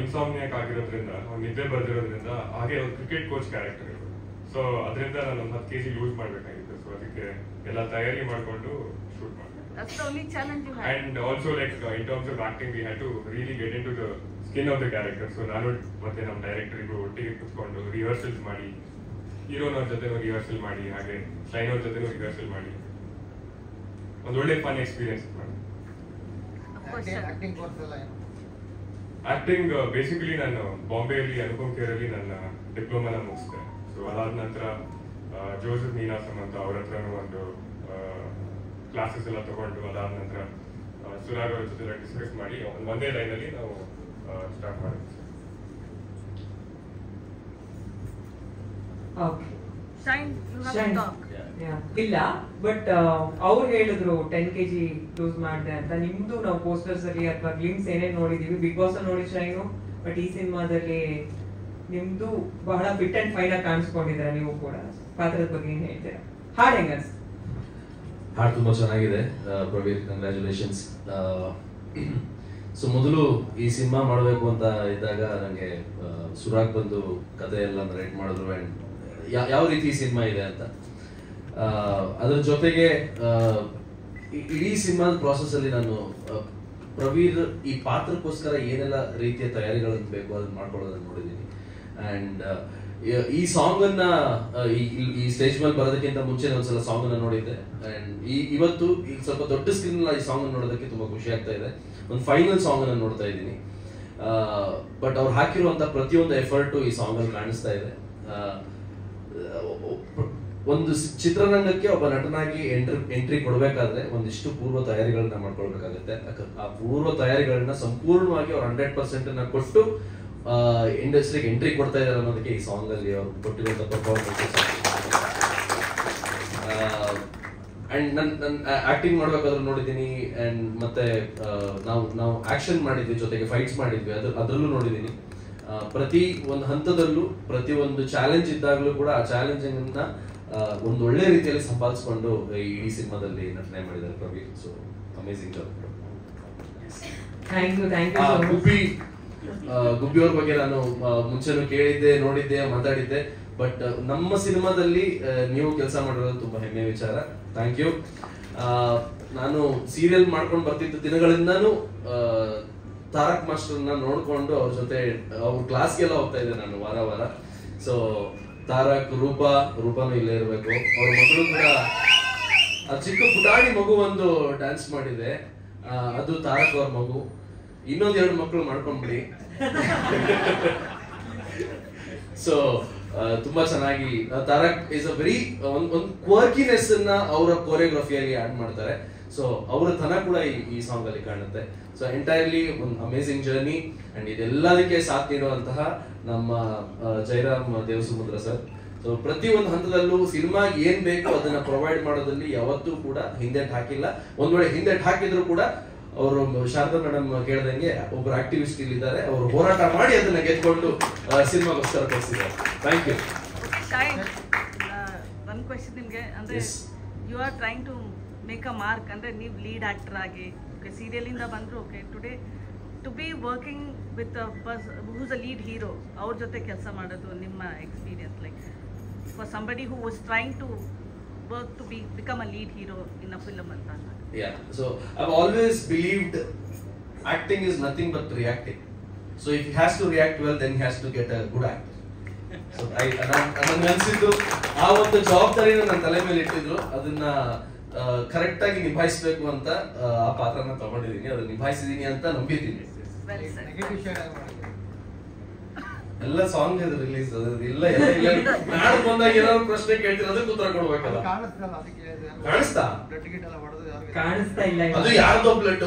ಇನ್ಸಾಮ್ನಿಯಾಕ್ ಆಗಿರೋದ್ರಿಂದ, ಅವ್ನು ನಿದ್ದೆ ಬರ್ದಿರೋದ್ರಿಂದ, ಹಾಗೆ ಒಂದು ಕ್ರಿಕೆಟ್ ಕೋಚ್ ಕ್ಯಾರೆಕ್ಟರ್ ಇರೋದು. ಸೊ ಅದರಿಂದ ನಾನು ಒಂದು 10 kg ಲೂಸ್ ಮಾಡ್ಬೇಕಾಗಿತ್ತು. ಸೊ ಅದಕ್ಕೆ ಎಲ್ಲ ತಯಾರಿ ಮಾಡ್ಕೊಂಡು ಶೂಟ್ ಮಾಡ್ಬೇಕು. That's the only challenge you had. And also like in terms of acting, we had to really get into the skin of the character. So ನಾನು ಮತ್ತೆ ನಮ್ಮ ಡೈರೆಕ್ಟರ್ ಇಬ್ರು ಒಟ್ಟಿಗೆ ಕುತ್ಕೊಂಡು ರಿಹರ್ಸಲ್ಸ್ ಮಾಡಿ, ಹೀರೋನವ್ರ ಜೊತೆನೂ ರಿಹರ್ಸಲ್ ಮಾಡಿ, ಹಾಗೆ ಶೈನವ್ರ ಜೊತೆನೂ ರಿಹರ್ಸಲ್ ಮಾಡಿ ಒಂದು ಒಳ್ಳೆ ಫನ್ ಎಕ್ಸ್ಪೀರಿಯನ್ಸ್ ಮಾಡಿ. ಆಕ್ಟಿಂಗ್ ಬೇಸಿಕಲಿ ನಾನು ಬಾಂಬೆಯಲ್ಲಿ ಅನುಪಮ್ ಖೇರಲ್ಲಿ ನನ್ನ ಡಿಪ್ಲೊಮಾನ ಮುಗಿಸಿದೆ. ಸೊ ಅದಾದ ನಂತರ ಜೋಸೆಫ್ ನೀನಾಸಂ ಅಂತ ಅವ್ರ ಹತ್ರನೂ ಒಂದು ಕ್ಲಾಸಸ್ ಎಲ್ಲ ತಗೊಂಡು, ಅದಾದ ನಂತರ ಸುರಾಗ್ ಅವ್ರ ಜೊತೆ ಡಿಸ್ಕಸ್ ಮಾಡಿ ಒಂದೇ ಲೈನಲ್ಲಿ ನಾವು ಸ್ಟಾರ್ಟ್ ಮಾಡಿದ್ವಿ. ಇಲ್ಲ, ಬಟ್ ಅವ್ರು ಹೇಳಿದ್ರು 10 kg ಲೂಸ್ ಮಾಡಿದೆ ಅಂತ. ನಿಮ್ದು ನಾವು ಪೋಸ್ಟರ್ಸ್ ಅಲ್ಲಿ ಅಥವಾ ಗ್ಲಿಮ್ಸ್ ಏನೇನ್ ನೋಡಿದೀವಿ, ಬಿಗ್ ಬಾಸ್ ನೋಡಿ ಶೈನು, ಬಟ್ ಈ ಸಿನಿಮಾದಲ್ಲಿ ನಿಮ್ದು ಬಹಳ ಫಿಟ್ ಅಂಡ್ ಫೈನ್ ಆಗಿ ಕಾಣಿಸ್ಕೊಂಡಿದ್ದೀರಾ. ನೀವು ಕೂಡ ಪಾತ್ರದ ಬಗ್ಗೆ ಏನ್ ಹೇಳ್ತೀರಾ? ಹಾಡ್ ಹೆಂಗ? ಹಾಡು ತುಂಬಾ ಚೆನ್ನಾಗಿದೆ ಪ್ರವೀರ್, ಕಂಗ್ರ್ಯಾಚುಲೇಷನ್ಸ್. ಸೊ ಮೊದಲು ಈ ಸಿನಿಮಾ ಮಾಡಬೇಕು ಅಂತ ಇದ್ದಾಗ ನನಗೆ ಸುರಾಗ್ ಬಂದು ಕತೆ ಎಲ್ಲ ನರೇಟ್ ಮಾಡಿದ್ರು ಅಂಡ್ ಯಾವ ರೀತಿ ಸಿನಿಮಾ ಇದೆ ಅಂತ. ಅದ್ರ ಜೊತೆಗೆ ಇಡೀ ಸಿನಿಮಾದ ಪ್ರಾಸೆಸ್ ಅಲ್ಲಿ ನಾನು ಪ್ರವೀರ್ ಈ ಪಾತ್ರಕ್ಕೋಸ್ಕರ ಏನೆಲ್ಲ ರೀತಿಯ ತಯಾರಿಗಳನ್ನು ಬೇಕು ಅದನ್ನ ಮಾಡ್ಕೊಳ್ಳೋದನ್ನ ನೋಡಿದ್ದೀನಿ. ಅಂಡ್ ಈ ಸಾಂಗ್ ಅನ್ನ ಈ ಸ್ಟೇಜ್ ಮೇಲೆ ಬರೋದಕ್ಕಿಂತ ಮುಂಚೆ ಒಂದ್ಸಲ ಸಾಂಗ್ ಅನ್ನ ನೋಡಿದ್ದೆ. ಅಂಡ್ ಇವತ್ತು ಈಗ ಸ್ವಲ್ಪ ದೊಡ್ಡ ಸ್ಕ್ರೀನ್ ಈ ಸಾಂಗ್ ಅನ್ನು ನೋಡೋದಕ್ಕೆ ತುಂಬಾ ಖುಷಿ ಆಗ್ತಾ ಇದೆ. ಒಂದು ಫೈನಲ್ ಸಾಂಗ್ ಅನ್ನ ನೋಡ್ತಾ ಇದ್ದೀನಿ. ಬಟ್ ಅವ್ರು ಹಾಕಿರುವಂತ ಪ್ರತಿಯೊಂದು ಎಫರ್ಟು ಈ ಸಾಂಗ್ ಅಲ್ಲಿ ಕಾಣಿಸ್ತಾ ಇದೆ. ಒಂದು ಚಿತ್ರರಂಗಕ್ಕೆ ಒಬ್ಬ ನಟನಾಗಿ ಎಂಟ್ರಿ ಕೊಡಬೇಕಾದ್ರೆ ಒಂದಿಷ್ಟು ಪೂರ್ವ ತಯಾರಿಗಳನ್ನ ಮಾಡ್ಕೊಳ್ಬೇಕಾಗುತ್ತೆ. ಆ ಪೂರ್ವ ತಯಾರಿಗಳನ್ನ ಸಂಪೂರ್ಣವಾಗಿ ಅವ್ರು 100% ಕೊಟ್ಟು ಇಂಡಸ್ಟ್ರಿಗೆ ಎಂಟ್ರಿ ಕೊಡ್ತಾ ಇದ್ದಾರೆ ಅನ್ನೋದಕ್ಕೆ ಈ ಸಾಂಗ್ ಅಲ್ಲಿ ಅವ್ರು ಕೊಟ್ಟಿರುವಂತ ಪರ್ಫಾರ್ಮೆನ್ಸ್. ಅಂಡ್ ನನ್ನ ಆಕ್ಟಿಂಗ್ ಮಾಡ್ಬೇಕಾದ್ರೂ ನೋಡಿದ್ದೀನಿ. ಅಂಡ್ ಮತ್ತೆ ನಾವು ಆಕ್ಷನ್ ಮಾಡಿದ್ವಿ, ಜೊತೆಗೆ ಫೈಟ್ಸ್ ಮಾಡಿದ್ವಿ, ಅದ್ರಲ್ಲೂ ನೋಡಿದ್ದೀನಿ. ಪ್ರತಿ ಒಂದು ಹಂತದಲ್ಲೂ ಪ್ರತಿ ಒಂದು ಚಾಲೆಂಜ್ ಇದ್ದಾಗಲೂ ಕೂಡ ಆ ಚಾಲೆಂಜಿಂಗ್ ಅನ್ನ ಒಂದು ಒಳ್ಳೆ ರೀತಿಯಲ್ಲಿ ಸಂಪಾದಿಸಿಕೊಂಡು ಇಡೀ ಸಿನಿಮಾದಲ್ಲಿ ನಟನೆ ಮಾಡಿದ್ದಾರೆ Praveer. So amazing job. Gubbi ಅವ್ರ ಬಗ್ಗೆ ನಾನು ಮುಂಚೆನೂ ಕೇಳಿದ್ದೆ, ನೋಡಿದ್ದೆ, ಮಾತಾಡಿದ್ದೆ. ಬಟ್ ನಮ್ಮ ಸಿನಿಮಾದಲ್ಲಿ ನೀವು ಕೆಲಸ ಮಾಡಿರೋದು ತುಂಬಾ ಹೆಮ್ಮೆಯ ವಿಚಾರ. Thank you. ನಾನು ಸೀರಿಯಲ್ ಮಾಡ್ಕೊಂಡು ಬರ್ತಿದ್ದ ದಿನಗಳಿಂದಾನು ತಾರಕ್ ಮಾಸ್ಟರ್ನ ನೋಡ್ಕೊಂಡು ಅವ್ರ ಜೊತೆ ಅವ್ರ ಕ್ಲಾಸ್ಗೆಲ್ಲ ಹೋಗ್ತಾ ಇದ್ದೆ ನಾನು ವಾರ ವಾರ. ಸೊ ತಾರಕ್, ರೂಪಾನು ಇಲ್ಲೇ ಇರಬೇಕು, ಅವ್ರ ಮಗಳು ಕೂಡ ಆ ಚಿಕ್ಕ ಪುಟಾಣಿ ಮಗು ಒಂದು ಡ್ಯಾನ್ಸ್ ಮಾಡಿದೆ, ಅದು ತಾರಕ್ ಅವ್ರ ಮಗು. ಇನ್ನೊಂದ್ 2 ಮಕ್ಕಳು ಮಾಡ್ಕೊಂಡ್ಬಿಡಿ. ಸೊ ತುಂಬಾ ಚೆನ್ನಾಗಿ ತಾರಕ್ ಇಸ್ ಅ ವೆರಿ ಒಂದು ಕ್ವರ್ಕಿನೆಸ್ ಅನ್ನ ಅವರ ಕೊರಿಯೋಗ್ರಫಿಯಲ್ಲಿ ಆಡ್ ಮಾಡ್ತಾರೆ. ಸೊ ಅವರ ತನ ಕೂಡ ಈ ಸಾಂಗ್ ಅಲ್ಲಿ ಕಾಣುತ್ತೆ. ಸೊ ಎಂಟೈರ್ಲಿ ಒಂದು ಅಮೇಸಿಂಗ್ ಜರ್ನಿ ಅಂಡ್ ಇದೆಲ್ಲದಕ್ಕೆ ಸಾಥ್ ನೀಡುವಂತಹ ನಮ್ಮ ಜಯರಾಮ್ ದೇವಸುಮುದ್ರ ಸರ್. ಸೊ ಪ್ರತಿ ಒಂದು ಹಂತದಲ್ಲೂ ಸಿನಿಮಾಗೆ ಏನ್ ಬೇಕು ಅದನ್ನ ಪ್ರೊವೈಡ್ ಮಾಡೋದ್ರಲ್ಲಿ ಯಾವತ್ತೂ ಕೂಡ ಹಿಂದೆಟ್ ಹಾಕಿಲ್ಲ. ಒಂದ್ ವೇಳೆ ಹಿಂದೆಟ್ ಹಾಕಿದ್ರು ಕೂಡ ಅವರು ಶಾರದಾ ಮೇಡಮ್ ಕೇಳ್ದಂಗೆ ಒಬ್ರು ಆಕ್ಟಿವಿಸ್ಟ್ ಇಲ್ಲಿದ್ದಾರೆ, ಅವರು ಹೋರಾಟ ಮಾಡಿ ಅದನ್ನ ಗೆದ್ಕೊಂಡು ಸಿನಿಮಾಗೋಸ್ಕರ ಕಳಿಸಿದ್ದಾರೆ. Thank you. ಒಂದು ಕ್ವೆಶ್ಚನ್ ನಿಮಗೆ, ಅಂದ್ರೆ you are trying to make a mark, ಅಂದ್ರೆ ನೀವು ಲೀಡ್ ಆಕ್ಟರ್ ಆಗಿ ಸೀರಿಯಲ್ ಇಂದ ಬಂದ್ರು. Okay, today to be working with whose a lead hero, ಅವ್ರ ಜೊತೆ ಕೆಲಸ ಮಾಡೋದು ನಿಮ್ಮ experience, like for somebody who was trying to work to become a lead hero in a film anta. Yeah, so I've always believed acting is nothing but reacting. So if he has to react well, then he has to get a good actor. So ನನಗೆ ಅನ್ಸಿದ್ದು ಆ ಒಂದು ಜವಾಬ್ದಾರಿನ ನನ್ನ ತಲೆ ಮೇಲೆ ಇಟ್ಟಿದ್ರು, ಅದನ್ನ ಕರೆಕ್ಟ್ ಆಗಿ ನಿಭಾಯಿಸಬೇಕು ಅಂತ ಆ ಪಾತ್ರನ ತಗೊಂಡಿದ್ದೀನಿ, ಅದನ್ನ ನಿಭಾಯಿಸಿದೀನಿ ಅಂತ ನಂಬಿದ್ದೀನಿ. ಎಲ್ಲ ಸಾಂಗ್ ರಿಲೀಸ್ ಇಲ್ಲ ನಾಳೆ ಬಂದಾಗ ಏನಾದ್ರು ಪ್ರಶ್ನೆ ಕೇಳ್ತೀರ ಅದಕ್ಕೆ ಉತ್ತರ ಕೊಡ್ಬೇಕಲ್ಲ. ಕಾಣಿಸ್ತಾ ಇಲ್ಲ, ಅದು ಯಾರ್ದೋ ಬ್ಲಡ್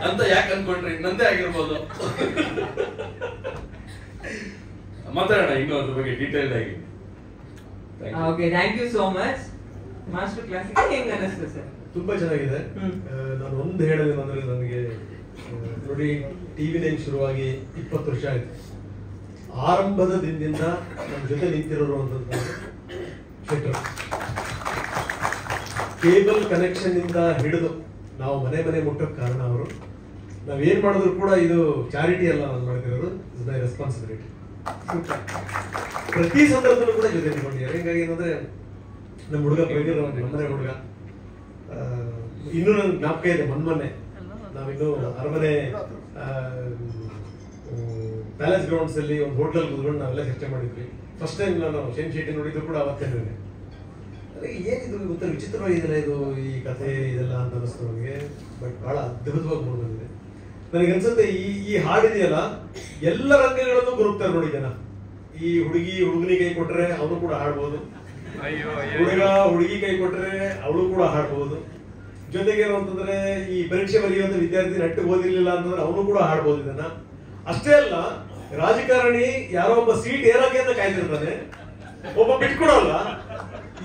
ಅಂತ ಯಾಕೆ ಅನ್ಕೊಂಡ್ರಿ, ನಂದೇ ಆಗಿರ್ಬೋದು. ಮಾತಾಡೋಣ ಇನ್ನು ಅದ್ರ ಬಗ್ಗೆ ಡೀಟೇಲ್ ಆಗಿ. Okay, thank you so much. Master classic ಹೆಂಗ್ ಅನಿಸ್ತು ಸರ್? ತುಂಬಾ ಚೆನ್ನಾಗಿದೆ. ನಾನು ಒಂದು ಹೇಳೋದೇನಂದ್ರೆ, ನನಗೆ ನೋಡಿ ಟಿವಿ ನೈನ್ ಶುರುವಾಗಿ 20 ವರ್ಷ ಆಯ್ತು. ಆರಂಭದ ದಿನದಿಂದ ನಮ್ಮ ಜೊತೆ ನಿಂತಿರೋರು ಶೆಟ್ರು. ಕೇಬಲ್ ಕನೆಕ್ಷನ್ ಇಂದ ಹಿಡಿದು ನಾವು ಮನೆ ಮುಟ್ಟೋಕೆ ಕಾರಣ ಅವರು. ನಾವೇನ್ ಮಾಡಿದ್ರು ಕೂಡ ಇದು ಚಾರಿಟಿ ಅಲ್ಲ, ನಾನು ಮಾಡ್ತಿರೋದು ಇಸ್ ಮೈ ರೆಸ್ಪಾನ್ಸಿಬಿಲಿಟಿ. ಪ್ರತಿ ಸಂದರ್ಭದಲ್ಲೂ ಕೂಡ ಜೊತೆ ನಿಂತ್ಕೊಂಡಿದ್ದಾರೆ. ಹಿಂಗಾಗಿ ಏನಂದ್ರೆ ನಮ್ಮ ಹುಡುಗ ಪ್ರವೀರ್, ನಮ್ಮನೆ ಹುಡುಗ, ಇನ್ನೂ ನನ್ಗೆ ಜ್ಞಾಪಕ ಇದೆ, ಮೊನ್ನೆ ನಾವಿನ್ನು ಅರಮನೆ ಪ್ಯಾಲೇಸ್ ಗ್ರೌಂಡ್ಸ್ ಅಲ್ಲಿ ಒಂದು ಹೋಟೆಲ್ ಕೂತ್ಕೊಂಡು ನಾವೆಲ್ಲ ಚರ್ಚೆ ಮಾಡಿದ್ವಿ. ಫಸ್ಟ್ ಟೈಮ್ ನಾನು ಶೇನ್ ಶೆಟ್ಟಿ ನೋಡಿದ್ದು ಕೂಡ ಅವತ್ತೇನೆ. ಏನಿದು ಗೊತ್ತ, ವಿಚಿತ್ರವಾಗಿದೆಲ್ಲ ಇದು, ಈ ಕಥೆ ಇದೆಲ್ಲ ಅಂತ ಅನಿಸ್ತು ನನಗೆ. ಬಟ್ ಬಹಳ ಅದ್ಭುತವಾಗಿ ಮೂಡ್ ಬಂದಿದೆ. ನನಗೆ ಅನ್ಸುತ್ತೆ ಈ ಹಾಡಿದೆಯಲ್ಲ, ಎಲ್ಲ ರಂಗಗಳಲ್ಲೂ ಗುರುಪ್ತಾರೆ ನೋಡಿ ಜನ. ಈ ಹುಡುಗನಿ ಕೈ ಕೊಟ್ರೆ ಅವನು ಕೂಡ ಹಾಡ್ಬೋದು, ಹುಡುಗಿ ಕೈ ಕೊಟ್ರೆ ಅವಳು ಕೂಡ ಹಾಡ್ಬೋದು. ಜೊತೆಗೆ ಏನು ಅಂತಂದ್ರೆ, ಈ ಪರೀಕ್ಷೆ ಬರೆಯುವಂತ ವಿದ್ಯಾರ್ಥಿ ನೆಟ್ಟು ಓದಿರ್ಲಿಲ್ಲ ಅಂತಂದ್ರೆ ಅವನು ಕೂಡ ಹಾಡ್ಬೋದು ಇದನ್ನ. ಅಷ್ಟೇ ಅಲ್ಲ, ರಾಜಕಾರಣಿ ಯಾರೋ ಒಬ್ಬ ಸೀಟ್ ಏರಾಕೆ ಅಂತ ಕಾಯ್ತಿರ್ತಾನೆ, ಒಬ್ಬ ಬಿಟ್ಕೊಡಲ್ಲ,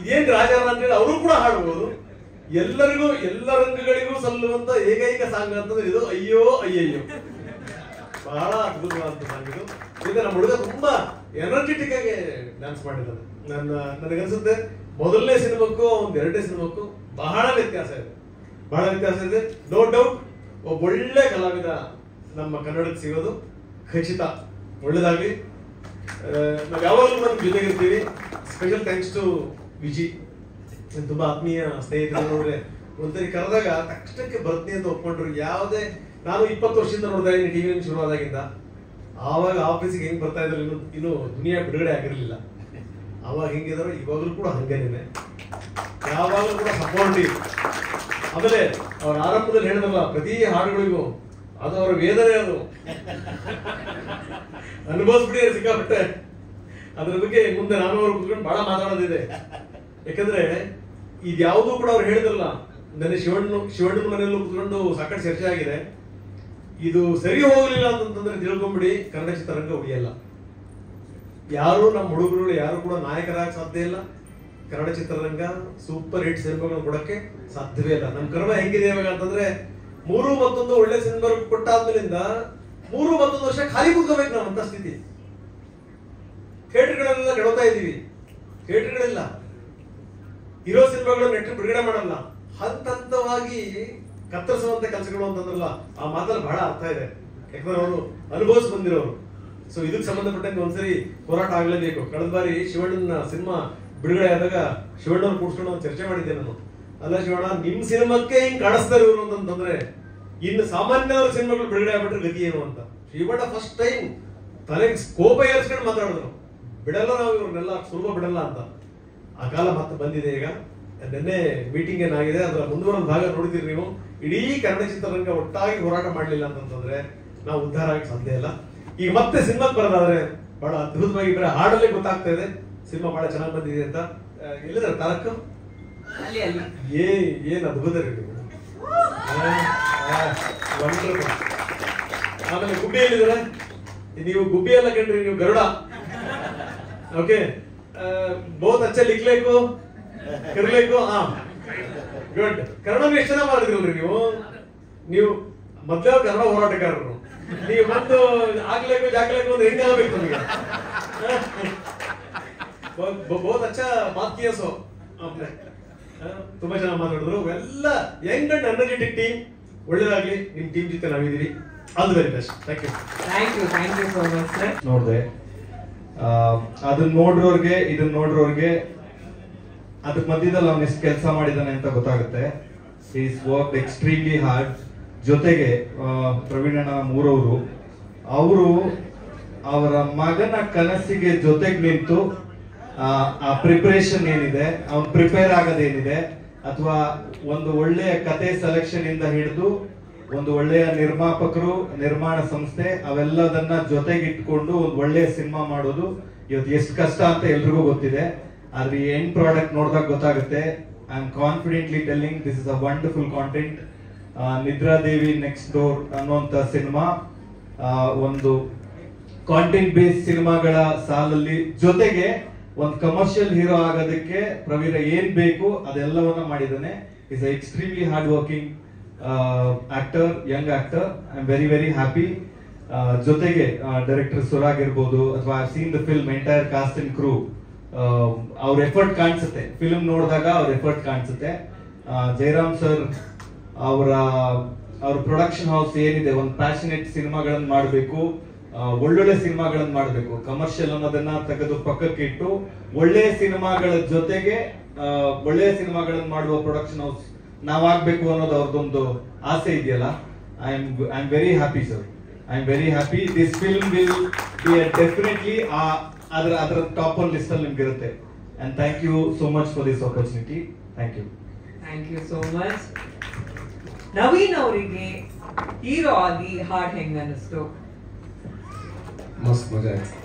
ಇದೇನ್ ರಾಜಕಾರಣ ಅಂತೇಳಿ ಅವರು ಕೂಡ ಹಾಡ್ಬೋದು. ಎಲ್ಲರಿಗೂ ಎಲ್ಲ ರಂಗಗಳಿಗೂ ಸಲ್ಲುವಂತ ಏಕೈಕ ಸಾಂಗ್ ಅಂತಂದ್ರೆ ಇದು ಅಯ್ಯೋ ಅಯ್ಯಯ್ಯೋ. ಬಹಳ ಅದ್ಭುತವಾದ ಸಾಂಗ್ ಇದು. ಈಗ ನಮ್ಮ ಹುಡುಗ ತುಂಬಾ ಎನರ್ಜೆಟಿಕ್ ಆಗಿ ಡ್ಯಾನ್ಸ್ ಮಾಡಿದ್ದಾನೆ. ನನಗನ್ಸುತ್ತೆ ಮೊದಲನೇ ಸಿನಿಮಾಕ್ಕೂ ಒಂದು 2ನೇ ಸಿನಿಮಾಕ್ಕೂ ಬಹಳ ವ್ಯತ್ಯಾಸ ಇದೆ. ನೋ ಡೌಟ್ ಒಬ್ಬ ಒಳ್ಳೆ ಕಲಾವಿದ ನಮ್ಮ ಕನ್ನಡಕ್ಕೆ ಸಿಗೋದು ಖಚಿತ. ಒಳ್ಳೇದಾಗ್ಲಿ. ನಾವು ಯಾವಾಗಲೂ ನಮ್ಮ ಜೊತೆಗಿರ್ತೀವಿ. ಸ್ಪೆಷಲ್ ಥ್ಯಾಂಕ್ಸ್ ಟು ವಿಜಿ, ತುಂಬಾ ಆತ್ಮೀಯ ಸ್ನೇಹಿತರು. ನೋಡ್ರೆ ಒಂದ್ಸರಿ ಕರೆದಾಗ ತಕ್ಷಣಕ್ಕೆ ಬರ್ತೀನಿ ಅಂತ ಒಪ್ಕೊಂಡ್ರು. ಯಾವುದೇ ನಾನು 20 ವರ್ಷದಿಂದ ನೋಡ್ತಾ ಇದ್ದೀನಿ ಟಿವಿ ಶುರುವಾದಾಗಿಂದ. ಆವಾಗ ಆಫೀಸಿಗೆ ಹೆಂಗ್ ಬರ್ತಾ ಇದ್ರು, ಇನ್ನು ದುನಿಯಾ ಬಿಡುಗಡೆ ಆಗಿರ್ಲಿಲ್ಲ. ಅವಾಗ ಹೆಂಗಿದ್ರು ಇವಾಗಲೂ ಕೂಡ ಹಂಗೇನೆ, ಯಾವಾಗಲೂ ಕೂಡ ಸಪೋರ್ಟಿವ್. ಆಮೇಲೆ ಅವ್ರ ಆರಂಭದಲ್ಲಿ ಹೇಳಿದ್ರಲ್ಲ, ಪ್ರತಿ ಹಾಡುಗಳಿಗೂ ಅದು ಅವರ ವೇದನೆ, ಅದು ಅನುಭವಿಸ್ಬಿಡಿ ಸಿಕ್ಕಾಪಟ್ಟೆ. ಅದ್ರ ಬಗ್ಗೆ ಮುಂದೆ ನಾನು ಅವ್ರು ಕುತ್ಕೊಂಡು ಬಹಳ ಮಾತಾಡೋದಿದೆ. ಯಾಕಂದ್ರೆ ಇದ್ಯಾವುದೂ ಕೂಡ ಅವ್ರು ಹೇಳಿದ್ರಲ್ಲ, ನನಗೆ ಶಿವಣ್ಣನ ಮನೆಯಲ್ಲೂ ಕುತ್ಕೊಂಡು ಸಾಕಷ್ಟು ಚರ್ಚೆ ಆಗಿದೆ. ಇದು ಸರಿ ಹೋಗ್ಲಿಲ್ಲ ಅಂತಂದ್ರೆ ತಿಳ್ಕೊಂಬಿಡಿ, ಕನ್ನಡ ಚಿತ್ರರಂಗ ಉಳಿಯಲ್ಲ. ಯಾರು ನಮ್ಮ ಹುಡುಗರು ಯಾರು ಕೂಡ ನಾಯಕರಾಗ ಸಾಧ್ಯ ಇಲ್ಲ. ಕನ್ನಡ ಚಿತ್ರರಂಗ ಸೂಪರ್ ಹಿಟ್ ಸಿನಿಮಾಗಳನ್ನು ಕೊಡಕ್ಕೆ ಸಾಧ್ಯವೇ ಇಲ್ಲ. ನಮ್ಮ ಕರ್ಮ ಹೆಂಗಿದೆ ಇವಾಗ ಅಂತಂದ್ರೆ, 3 ಮತ್ತೊಂದು ಒಳ್ಳೆ ಸಿನಿಮಾ ಕೊಟ್ಟಾದ್ಮೇಲಿಂದ 3 ಮತ್ತೊಂದು ವರ್ಷ ಖಾಲಿ ಕೂತ್ಕೋಬೇಕು ನಾವು ಅಂತ ಸ್ಥಿತಿ. ಥಿಯೇಟರ್ಗಳೆಲ್ಲ ಕೆಡೋತಾ ಇದೀವಿ. ಥಿಯೇಟರ್ಗಳಿಲ್ಲ, ಇರೋ ಸಿನಿಮಾಗಳು ನೆಟ್ಟು ಬಿಡುಗಡೆ ಮಾಡಲ್ಲ. ಹಂತವಾಗಿ ಕತ್ತರಿಸುವಂತ ಕೆಲಸಗಳು ಅಂತಂದ್ರಲ್ಲ, ಆ ಮಾತಲ್ಲಿ ಬಹಳ ಅರ್ಥ ಇದೆ. ಯಾಕಂದ್ರೆ ಅವರು ಅನುಭವಿಸಿ ಬಂದಿರೋರು. ಸೊ ಇದಕ್ಕೆ ಸಂಬಂಧಪಟ್ಟಂಗೆ ಒಂದ್ಸರಿ ಹೋರಾಟ ಆಗ್ಲೇಬೇಕು. ಕಳೆದ ಬಾರಿ ಶಿವಣ್ಣನ ಸಿನಿಮಾ ಬಿಡುಗಡೆ ಆದಾಗ ಶಿವಣ್ಣವ್ರು ಕೂಡ್ಸ್ಕೊಂಡು ಒಂದು ಚರ್ಚೆ ಮಾಡಿದ್ದೆ ನಾನು. ಅಲ್ಲ ಶಿವಣ್ಣ, ನಿಮ್ ಸಿನಿಮಾಕ್ಕೆ ಹಿಂಗ್ ಕಾಣಿಸ್ತಾರೆ ಇವರು ಅಂತಂದ್ರೆ ಇನ್ನು ಸಾಮಾನ್ಯವಾದ ಸಿನಿಮಾಗಳು ಬಿಡುಗಡೆ ಆಗ್ಬಿಟ್ರೆ ಗತಿ ಏನು ಅಂತ. ಶ್ರೀಮಠ ಫಸ್ಟ್ ಟೈಮ್ ತಲೆಗೆ ಕೋಪ ಏರಿಸ್ಕೊಂಡು ಮಾತಾಡಿದ್ರು, ಬಿಡಲ್ಲ ನಾವು ಇವ್ರನ್ನೆಲ್ಲ ಸುಲಭ ಬಿಡಲ್ಲ ಅಂತ. ಆ ಕಾಲ ಮತ್ತೆ ಬಂದಿದೆ ಈಗ. ನಿನ್ನೆ ಮೀಟಿಂಗ್ ಏನಾಗಿದೆ, ಅದರ ಮುಂದುವರೆದ ಭಾಗ ನೋಡಿದಿರಿ ನೀವು. ಇಡೀ ಕನ್ನಡ ಚಿತ್ರರಂಗ ಒಟ್ಟಾಗಿ ಹೋರಾಟ ಮಾಡಲಿಲ್ಲ ಅಂತಂದ್ರೆ ನಾವು ಉದ್ಧಾರ ಆಗಕ್ಕೆ ಸಾಧ್ಯ ಇಲ್ಲ. ಈಗ ಮತ್ತೆ ಸಿನಿಮಾಗೆ ಬರೋದಾದ್ರೆ ಬಹಳ ಅದ್ಭುತವಾಗಿ ಬರೀ ಹಾಡಲ್ಲೇ ಗೊತ್ತಾಗ್ತಾ ಇದೆ ಸಿನಿಮಾ ಬಹಳ ಚೆನ್ನಾಗಿ ಬಂದಿದೆ ಅಂತ. ಎಲ್ಲಿದ್ದಾರೆ ತಾರಕ? ಏನ್ ಅದ್ಭುತ ರೀ ನೀವು. ಆಮೇಲೆ ಗುಬ್ಬಿ ಎಲ್ಲಿದ್ದಾರೆ? ನೀವು ಗುಬ್ಬಿ ಎಲ್ಲ ಕಂಡ್ರಿ, ನೀವು ಗರುಡ. ಓಕೆ, ಬಹುತ್ ಅಚ್ಚ ಲಿಖ್ಲೇಕು ಕರ್ಲೇಕು. ಹಾ, ಗುಡ್. ಕನ್ನಡ ಎಷ್ಟು ಚೆನ್ನಾಗಿ ಮಾಡಿದ್ರಲ್ರಿ ನೀವು ಮೊದ್ಲೇ ಕನ್ನಡ ಹೋರಾಟಗಾರರು. ನೀವು ಬಂದು ಆಗ್ಲೇಕು ಜಾಗ್ಲೇಕು ಅಂದ್ರೆ ಹೆಂಗಾಗಬೇಕು ನಮಗೆ? ಬಹುತ್ ಅಚ್ಚ ಮಾತ್ ಕಿಯಾ ಸೋ ಆಪ್ನೆ. ತುಂಬಾ ಚೆನ್ನಾಗಿ ಮಾತಾಡಿದ್ರು. ಎಲ್ಲ ಯಂಗ್ ಅಂಡ್ ಎನರ್ಜೆಟಿಕ್ ಟೀಮ್. ಒಳ್ಳೇದಾಗ್ಲಿ, ನಿಮ್ ಟೀಮ್ ಜೊತೆ ನಾವಿದ್ದೀವಿ. All the very best. Thank you so much sir. ನೋಡಿದೆ, ಅದನ್ನ ನೋಡ್ರೋರ್ಗೆ ಇದನ್ನ ನೋಡ್ರೋರ್ಗೆ ಅದ್ರ ಮಧ್ಯದಲ್ಲಿ ಅವ್ನು ಎಷ್ಟು ಕೆಲಸ ಮಾಡಿದಾನೆ ಅಂತ ಗೊತ್ತಾಗುತ್ತೆ. Is work extremely hard. ಜೊತೆಗೆ ಪ್ರವೀಣಣ್ಣ ಮೂರವರು ಅವರು ಅವರ ಮಗನ ಕನಸಿಗೆ ಜೊತೆಗೆ ನಿಂತು ಆ ಪ್ರಿಪರೇಷನ್ ಏನಿದೆ, ಅವ್ನು ಪ್ರಿಪೇರ್ ಆಗೋದೇನಿದೆ, ಅಥವಾ ಒಂದು ಒಳ್ಳೆಯ ಕತೆ ಸೆಲೆಕ್ಷನ್ ಇಂದ ಹಿಡಿದು ಒಂದು ಒಳ್ಳೆಯ ನಿರ್ಮಾಪಕರು, ನಿರ್ಮಾಣ ಸಂಸ್ಥೆ, ಅವೆಲ್ಲದನ್ನ ಜೊತೆಗಿಟ್ಕೊಂಡು ಒಂದು ಒಳ್ಳೆಯ ಸಿನಿಮಾ ಮಾಡೋದು ಇವತ್ತು ಎಷ್ಟು ಕಷ್ಟ ಅಂತ ಎಲ್ರಿಗೂ ಗೊತ್ತಿದೆ. ಆದ್ರೆ ಈ ಎಂಡ್ ಪ್ರಾಡಕ್ಟ್ ನೋಡಿದಾಗ ಗೊತ್ತಾಗುತ್ತೆ. I am confidently telling this is a wonderful content. Nidradevi next door ಅನ್ನುವಂತ ಸಿನಿಮಾ ಒಂದು ಕಾಂಟೆಂಟ್ ಬೇಸ್ಡ್ ಸಿನಿಮಾಗಳ ಸಾಲಲ್ಲಿ ಜೊತೆಗೆ ಒಂದು ಕಮರ್ಷಿಯಲ್ ಹೀರೋ ಆಗೋದಕ್ಕೆ ಪ್ರವೀರ ಏನ್ ಬೇಕು ಅದೆಲ್ಲವನ್ನ ಮಾಡಿದ್ದಾನೆ. Is extremely hard working actor, young actor. I am very very happy. ಜೊತೆಗೆ ಡೈರೆಕ್ಟರ್ ಸುರಾಗ್ ಇರ್ಬೋದು, ಅಥವಾ I seen the film, entire cast and crew, ಅವ್ರ ಎಫರ್ಟ್ ಕಾಣಿಸುತ್ತೆ. ಫಿಲ್ಮ್ ನೋಡಿದಾಗ ಅವ್ರ ಎಫರ್ಟ್ ಕಾಣಿಸುತ್ತೆ. ಜಯರಾಮ್ ಸರ್ ಅವ್ರ ಪ್ರೊಡಕ್ಷನ್ ಹೌಸ್ ಏನಿದೆ, ಒಂದು ಪ್ಯಾಷನೇಟ್ ಸಿನಿಮಾಗಳನ್ನ ಮಾಡಬೇಕು, ಒಳ್ಳೊಳ್ಳೆ ಸಿನಿಮಾಗಳನ್ನ ಮಾಡಬೇಕು. ಕಮರ್ಷಿಯಲ್ ಅನ್ನೋದನ್ನ ತೆಗೆದು ಪಕ್ಕಕ್ಕೆ ಇಟ್ಟು ಒಳ್ಳೆಯ ಸಿನಿಮಾಗಳ ಜೊತೆಗೆ ಒಳ್ಳೆಯ ಸಿನಿಮಾಗಳನ್ನ ಮಾಡುವ ಪ್ರೊಡಕ್ಷನ್ ಹೌಸ್ ನಾವಾಗ್ಬೇಕು ಅನ್ನೋದು ಅವ್ರದ್ದೊಂದು ಆಸೆ ಇದೆಯಲ್ಲ. I am very happy sir. I am very happy. This film will be definitely ಅದರ ಟಾಪ್ ಒನ್ ಲಿಸ್ಟ್ ಅಲ್ಲಿ ನಿಮ್ಗೆ ಇರುತ್ತೆ. And thank you so much for this opportunity. Thank you so much. Naveen ಅವರಿಗೆ ಹೀರೋ ಆಗಿ ಹಾಡ್ ಹೆಂಗ್ ಅನಿಸ್ತು? ಮಸ್ತ್ ಮಜಾ ಆಯ್ತು.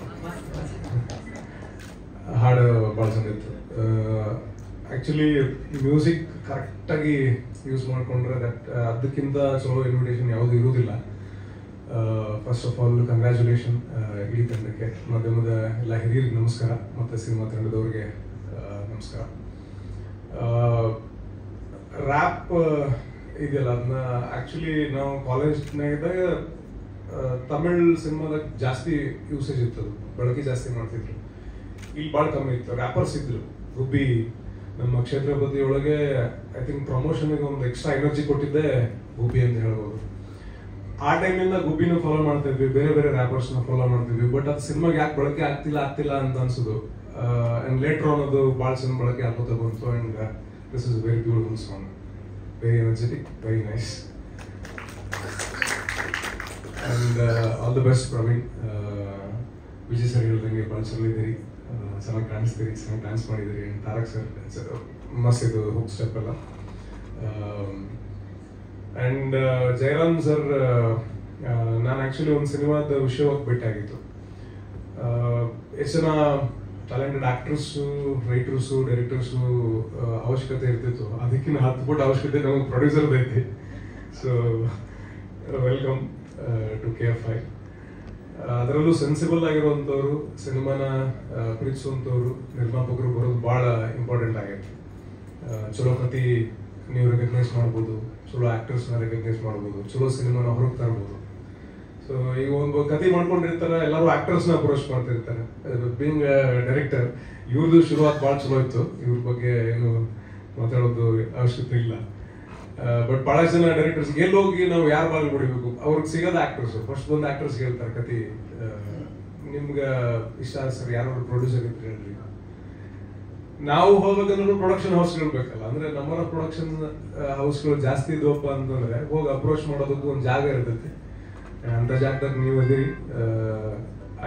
ಹಾಡು ಭಾಳ ಚೆನ್ನಾಗಿತ್ತು. ಆ್ಯಕ್ಚುಲಿ ಮ್ಯೂಸಿಕ್ ಕರೆಕ್ಟಾಗಿ ಯೂಸ್ ಮಾಡಿಕೊಂಡ್ರೆ ಅದಕ್ಕಿಂತ ಚಲೋ ಇನ್ವಿಟೇಷನ್ ಯಾವುದು ಇರುವುದಿಲ್ಲ. ಫಸ್ಟ್ ಆಫ್ ಆಲ್ ಕಂಗ್ರ್ಯಾಚುಲೇಷನ್ ಇಡೀ ತಂಡಕ್ಕೆ, ಮಾಧ್ಯಮದ ಎಲ್ಲ ಹಿರಿಯರಿಗೆ ನಮಸ್ಕಾರ, ಮತ್ತು ಸಿನಿಮಾ ತಂಡದವ್ರಿಗೆ ನಮಸ್ಕಾರ. ರ್ಯಾಪ್ ಇದೆಯಲ್ಲ, ಅದನ್ನ ಆ್ಯಕ್ಚುಲಿ ನಾವು ಕಾಲೇಜ್ನಾಗಿದ್ದಾಗ ತಮಿಳ್ ಸಿನಿಮಾದಾಗ ಜಾಸ್ತಿ ಯೂಸೇಜ್ ಇರ್ತದೆ, ಬಳಕೆ ಜಾಸ್ತಿ ಮಾಡ್ತಿದ್ರು. ಇಲ್ಲಿ ಭಾಳ ಕಮ್ಮಿ ಇತ್ತು. ರ್ಯಾಪರ್ಸ್ ಇದ್ರು. ಗುಬ್ಬಿ ನಮ್ಮ ಕ್ಷೇತ್ರಪತಿ ಒಳಗೆ ಐ ಥಿಂಕ್ ಪ್ರಮೋಷನ್ಗೆ ಒಂದು ಎಕ್ಸ್ಟ್ರಾ ಎನರ್ಜಿ ಕೊಟ್ಟಿದ್ದೆ ಗುಬ್ಬಿ ಅಂತ ಹೇಳ್ಬೋದು. ಆ ಟೈಮಿಂದ ಗುಬ್ಬಿನೂ ಫಾಲೋ ಮಾಡ್ತಾ ಇದ್ವಿ, ಬೇರೆ ಬೇರೆ ರ್ಯಾಪರ್ಸ್ನ ಫಾಲೋ ಮಾಡ್ತಿದ್ವಿ. ಬಟ್ ಅದು ಸಿನಿಮಾಗೆ ಯಾಕೆ ಬಳಕೆ ಆಗ್ತಿಲ್ಲ ಅಂತ ಅನ್ಸೋದು. ಆ್ಯಂಡ್ ಲೇಟರ್ ಆನ್ ಅದು ಭಾಳ ಸಿನಿಮಾ ಬಳಕೆ ಆಗ್ಕೋತಾ ಬಂತು. And this is very beautiful song, very energetic, very nice. And all the best Praveen. Vijay sir ಹೇಳ್ದಂಗೆ ಭಾಳ ಚಲಿದ್ದೀರಿ, ಚೆನ್ನಾಗಿ ಕಾಣಿಸ್ತೀರಿ, ಚೆನ್ನಾಗಿ ಡ್ಯಾನ್ಸ್ ಮಾಡಿದ್ದೀರಿ. ಆ್ಯಂಡ್ ತಾರಕ್ ಸರ್ ಮಸ್ತ್ ಇದು ಹುಕ್ ಸ್ಟೆಪ್ ಎಲ್ಲ. ಆ್ಯಂಡ್ ಜಯರಾಮ್ ಸರ್, ನಾನು ಆ್ಯಕ್ಚುಲಿ ಒಂದು ಸಿನಿಮಾದ ವಿಷಯವಾಗಿ ಭೇಟಿಯಾಗಿತ್ತು. ಎಷ್ಟು ಜನ ಟ್ಯಾಲೆಂಟೆಡ್ ಆ್ಯಕ್ಟರ್ಸು, ರೈಟರ್ಸು, ಡೈರೆಕ್ಟರ್ಸು ಅವಶ್ಯಕತೆ ಇರ್ತಿತ್ತು. ಅದಕ್ಕಿಂತ 10 ಪಟ್ಟು ಅವಶ್ಯಕತೆ ನಮಗೆ ಪ್ರೊಡ್ಯೂಸರ್ದು ಐತಿ. So welcome to KFI. ಅದರಲ್ಲೂ ಸೆನ್ಸಿಬಲ್ ಆಗಿರುವಂಥವ್ರು, ಸಿನಿಮಾನ ಪ್ರೀತಿಸುವಂಥವ್ರು, ನಿರ್ಮಾಪಕರು ಬರೋದು ಭಾಳ ಇಂಪಾರ್ಟೆಂಟ್ ಆಗೈತೆ. ಚಲೋ ಕತೆ ನೀವು ರೆಕಗ್ನೈಸ್ ಮಾಡ್ಬೋದು, ಚಲೋ ಆ್ಯಕ್ಟರ್ಸ್ನ ರೆಕಗ್ನೈಸ್ ಮಾಡ್ಬೋದು, ಚಲೋ ಸಿನಿಮಾನ ಹೊರಗೆ ತರ್ಬೋದು. ಸೊ ಈಗ ಒಂದು ಕತೆ ಮಾಡ್ಕೊಂಡಿರ್ತಾರೆ, ಎಲ್ಲರೂ ಆ್ಯಕ್ಟರ್ಸ್ನ ಅಪ್ರೋಚ್ ಮಾಡ್ತಿರ್ತಾರೆ. ಬೀಂಗ್ ಡೈರೆಕ್ಟರ್, ಇವ್ರದ್ದು ಶುರುವಾತ್ ಭಾಳ ಚಲೋ ಇತ್ತು. ಇವ್ರ ಬಗ್ಗೆ ಏನು ಮಾತಾಡೋದು ಅವಶ್ಯಕತೆ ಇಲ್ಲ. ಬಟ್ ಭಾಳ ಜನ ಡೈರೆಕ್ಟರ್ಸ್ ಎಲ್ಲೋಗಿ ನಾವು ಯಾರು ಬಾಲ್ ಹೊಡಿಬೇಕು, ಅವ್ರಿಗೆ ಸಿಗೋದು ಆ್ಯಕ್ಟರ್ಸ್. ಫಸ್ಟ್ ಬಂದು ಆ್ಯಕ್ಟರ್ಸ್ ಹೇಳ್ತಾರೆ ಕತೆ, ನಿಮ್ಗೆ ಇಷ್ಟ ಸರ್ ಯಾರು ಪ್ರೊಡ್ಯೂಸರ್ ಇದ್ರೆ ಹೇಳ್ರಿ. ನಾವು ಹೋಗ್ಬೇಕಂದ್ರೂ ಪ್ರೊಡಕ್ಷನ್ ಹೌಸ್ಗಳು ಬೇಕಲ್ಲ. ಅಂದ್ರೆ ನಮ್ಮರ ಪ್ರೊಡಕ್ಷನ್ ಹೌಸ್ಗಳು ಜಾಸ್ತಿ ಇದ್ವಪ್ಪ ಅಂತಂದ್ರೆ ಹೋಗಿ ಅಪ್ರೋಚ್ ಮಾಡೋದಕ್ಕೂ ಒಂದು ಜಾಗ ಇರ್ತೈತಿ. ಅಂತ ಜಾಗದಾಗ ನೀವು ಇದೀರಿ.